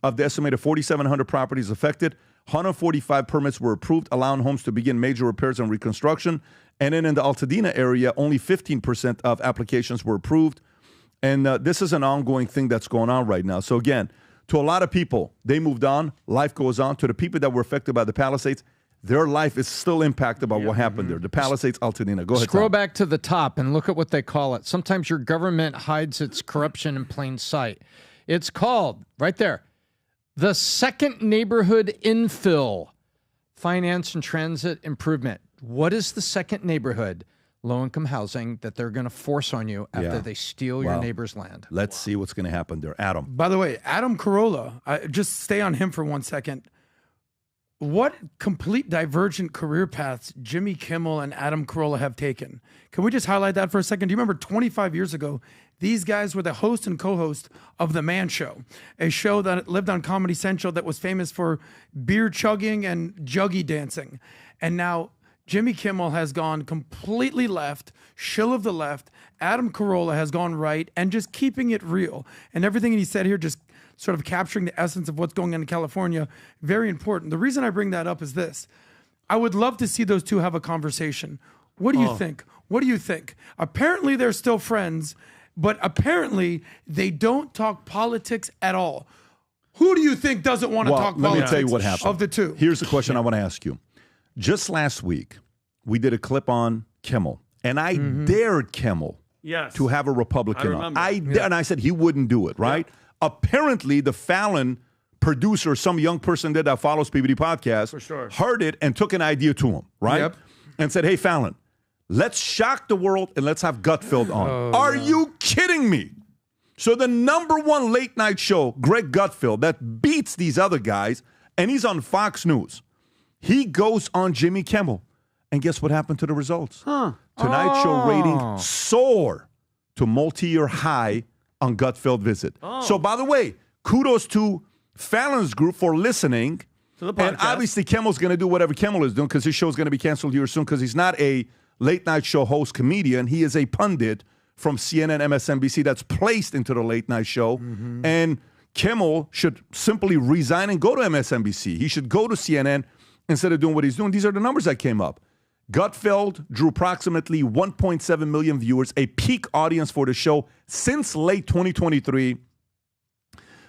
of the estimated 4,700 properties affected. 145 permits were approved, allowing homes to begin major repairs and reconstruction. And then in the Altadena area, only 15% of applications were approved. And this is an ongoing thing that's going on right now. So again, to a lot of people, they moved on, life goes on. To the people that were affected by the Palisades, their life is still impacted by what happened there. The Palisades, Altadena. Go ahead, Scroll Tom. back to the top and look at what they call it. Sometimes your government hides its corruption in plain sight. It's called, right there, the Second Neighborhood Infill Finance and Transit Improvement. What is the second neighborhood? Low-income housing that they're going to force on you after they steal your neighbor's land. Let's see what's going to happen there. Adam. By the way, Adam Carolla, just stay on him for 1 second. What complete divergent career paths Jimmy Kimmel and Adam Carolla have taken. Can we just highlight that for a second? Do you remember 25 years ago, these guys were the host and co-host of The Man Show, a show that lived on Comedy Central that was famous for beer chugging and juggy dancing. And now Jimmy Kimmel has gone completely left, shill of the left. Adam Carolla has gone right, and just keeping it real. And everything he said here, just sort of capturing the essence of what's going on in California, very important. The reason I bring that up is this. I would love to see those two have a conversation. What do you think? What do you think? Apparently they're still friends, but apparently they don't talk politics at all. Who do you think doesn't want to talk politics? Let me tell you what happened. Of the two. Here's the question I want to ask you. Just last week, we did a clip on Kimmel, and I dared Kimmel to have a Republican on. And I said he wouldn't do it, right? Yeah. Apparently, the Fallon producer, some young person that follows PBD podcast, heard it and took an idea to him, right? Yep. And said, hey, Fallon, let's shock the world and let's have Gutfeld on. Are you kidding me? So the #1 late night show, Greg Gutfeld, that beats these other guys, and he's on Fox News. He goes on Jimmy Kimmel. And guess what happened to the results? Tonight Show rating soar to multi-year high on Gutfeld visit. So by the way, kudos to Fallon's group for listening. To the podcast. And obviously Kimmel's going to do whatever Kimmel is doing because his show's going to be canceled here soon because he's not a late night show host comedian. He is a pundit from CNN, MSNBC that's placed into the late night show. And Kimmel should simply resign and go to MSNBC. He should go to CNN instead of doing what he's doing. These are the numbers that came up. Gutfeld drew approximately 1.7 million viewers, a peak audience for the show since late 2023.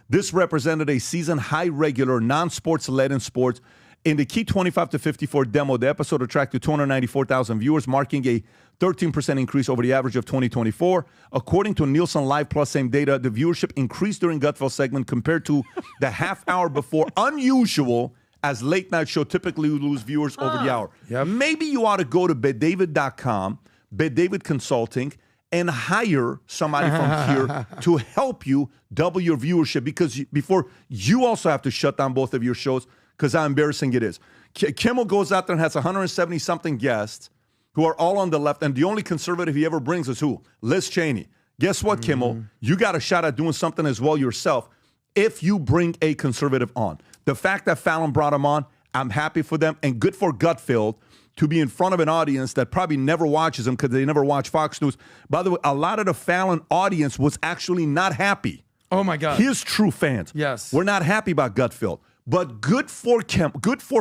This represented a season-high regular, non-sports led in sports. In the key 25 to 54 demo, the episode attracted 294,000 viewers, marking a 13% increase over the average of 2024. According to Nielsen Live Plus same data, the viewership increased during Gutfeld's segment compared to the half hour before. Unusual, as late night show typically lose viewers over the hour. Maybe you ought to go to beddavid.com, beddavid Consulting, and hire somebody from here to help you double your viewership because before you also have to shut down both of your shows because how embarrassing it is. Kimmel goes out there and has 170-something guests who are all on the left, and the only conservative he ever brings is who? Liz Cheney. Guess what, Kimmel? You got a shot at doing something as well yourself if you bring a conservative on. The fact that Fallon brought him on, I'm happy for them, and good for Gutfeld to be in front of an audience that probably never watches him because they never watch Fox News. By the way, a lot of the Fallon audience was actually not happy. Oh, my God. His true fans. Yes. We're not happy about Gutfeld. But good for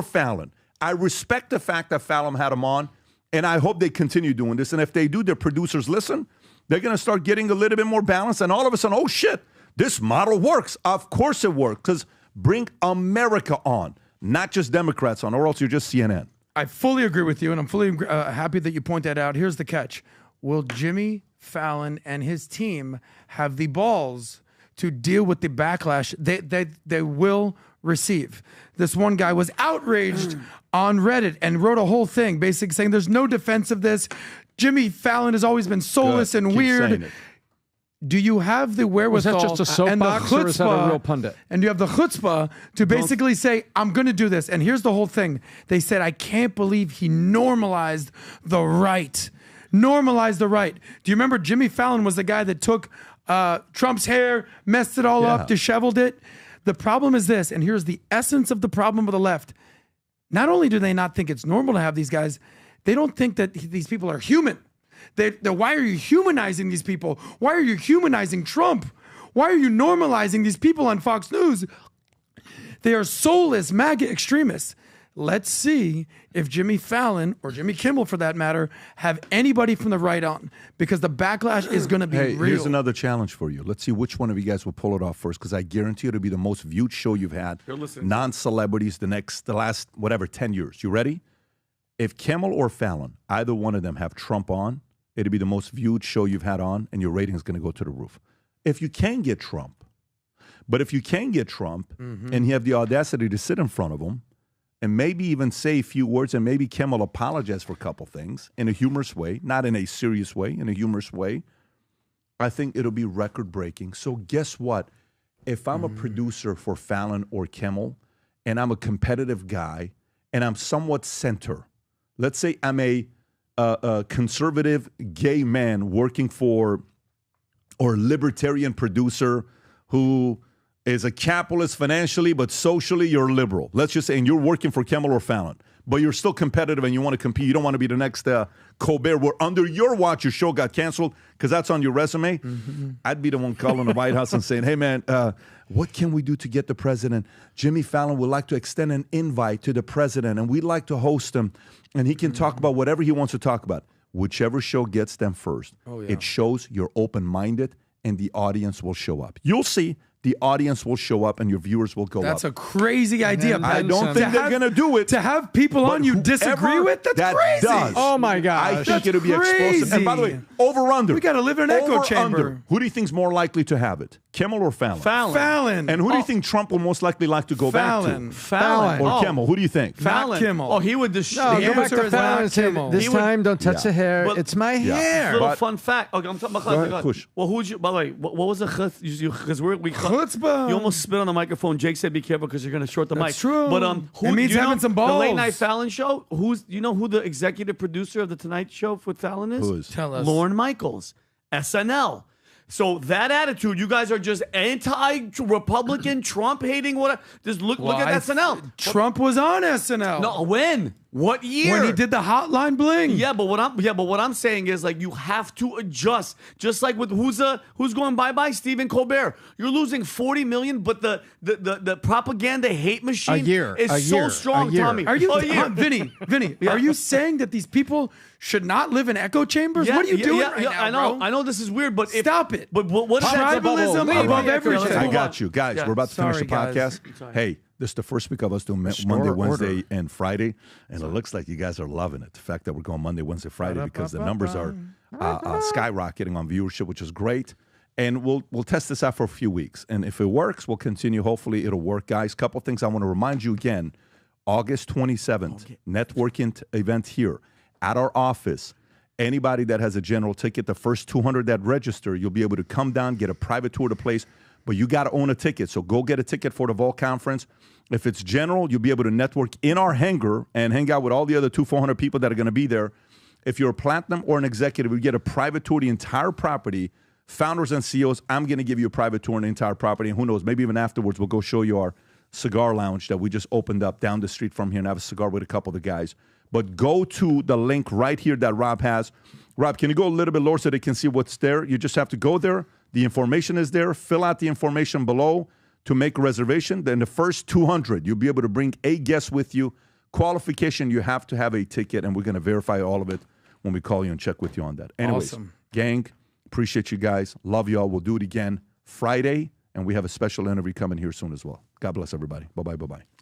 Fallon. I respect the fact that Fallon had him on, and I hope they continue doing this. And if they do, their producers listen, they're going to start getting a little bit more balance. And all of a sudden, oh, shit, this model works. Of course it works because bring America on, not just Democrats on, or else you're just CNN. I fully agree with you, and I'm fully happy that you point that out. Here's the catch. Will Jimmy Fallon and his team have the balls to deal with the backlash they will receive? This one guy was outraged on Reddit and wrote a whole thing basically saying there's no defense of this. Jimmy Fallon has always been soulless and weird. Do you have the wherewithal? Was that just a soapbox or is that a real pundit? And you have the chutzpah to basically say, I'm going to do this. And here's the whole thing. They said, I can't believe he normalized the right. Normalized the right. Do you remember Jimmy Fallon was the guy that took Trump's hair, messed it all up, disheveled it? The problem is this, and here's the essence of the problem with the left. Not only do they not think it's normal to have these guys, they don't think that these people are human. Why are you humanizing these people? Why are you humanizing Trump? Why are you normalizing these people on Fox News? They are soulless MAGA extremists. Let's see if Jimmy Fallon, or Jimmy Kimmel for that matter, have anybody from the right on, because the backlash is going to be real. Here's another challenge for you. Let's see which one of you guys will pull it off first, because I guarantee it'll be the most viewed show you've had. Non-celebrities, the last, 10 years. You ready? If Kimmel or Fallon, either one of them have Trump on, it'll be the most viewed show you've had on, and your rating is going to go to the roof. If you can get Trump, and you have the audacity to sit in front of him, and maybe even say a few words, and maybe Kimmel apologize for a couple things in a humorous way, not in a serious way, in a humorous way, I think it'll be record-breaking. So guess what? If I'm a producer for Fallon or Kimmel, and I'm a competitive guy, and I'm somewhat center, let's say I'm a conservative gay man working for, or libertarian producer who is a capitalist financially, but socially you're liberal. Let's just say, and you're working for Kimmel or Fallon. but you're still competitive and you want to compete. You don't want to be the next Colbert, where under your watch your show got canceled because that's on your resume. I'd be the one calling the White House and saying, hey, man, what can we do to get the president? Jimmy Fallon would like to extend an invite to the president, and we'd like to host him, and he can talk about whatever he wants to talk about. Whichever show gets them first, it shows you're open-minded, and the audience will show up. You'll see. The audience will show up and your viewers will go That's up. a crazy idea. I don't think they're going to do it. To have people on you disagree with? That's crazy. Does, oh, my gosh. I think it'll be explosive. And by the way, over-under. We got to live in an echo chamber. Under. Who do you think's more likely to have it? Kimmel or Fallon? Fallon. And who do you think Trump will most likely like to go back to? Fallon. Or Kimmel? Who do you think? Fallon. Kimmel. Oh, he would destroy. No, go back to Fallon and say, this time, don't touch the hair. It's my hair. Little fun fact. Okay, I'm talking about Well, who'd you, by the way, what was the chutz? Because we chutzpah. You almost spit on the microphone. Jake said, "Be careful because you're going to short the mic." That's true. But who, it means having some balls. The late night Fallon show. You know who the executive producer of the Tonight Show with Fallon is? Who is? Tell us. Lorne Michaels, SNL. So that attitude, you guys are just anti-Republican, Trump-hating. What? Just look at SNL. Trump was on SNL. No, when? What year? When he did the Hotline Bling. Yeah, but what I'm saying is, like, you have to adjust. Just like with who's going bye-bye? Stephen Colbert. You're losing $40 million, but the propaganda hate machine is so strong, Tommy. Are you, Vinny? Are you saying that these people should not live in echo chambers? What are you doing right now, I know this is weird, but stop it. But what is that? Tribalism above everything. I got you, guys. We're about to finish the podcast. Hey. This is the first week of us doing Monday, Wednesday, and Friday, and it looks like you guys are loving it. The fact that we're going Monday, Wednesday, Friday, because the numbers are skyrocketing on viewership, which is great. And we'll test this out for a few weeks, and if it works, we'll continue. Hopefully, it'll work, guys. Couple things I want to remind you again: August 27th, networking event here at our office. Anybody that has a general ticket, the first 200 that register, you'll be able to come down, get a private tour of the place. But you got to own a ticket, so go get a ticket for the Vol Conference. If it's general, you'll be able to network in our hangar and hang out with all the other 400 people that are going to be there. If you're a platinum or an executive, you get a private tour of the entire property. Founders and CEOs, I'm going to give you a private tour of the entire property. And who knows, maybe even afterwards, we'll go show you our cigar lounge that we just opened up down the street from here and have a cigar with a couple of the guys. But go to the link right here that Rob has. Rob, can you go a little bit lower so they can see what's there? You just have to go there. The information is there. Fill out the information below to make a reservation. Then the first 200, you'll be able to bring a guest with you. Qualification, you have to have a ticket, and we're going to verify all of it when we call you and check with you on that. Anyways, gang, appreciate you guys. Love y'all. We'll do it again Friday, and we have a special interview coming here soon as well. God bless everybody. Bye-bye, bye-bye.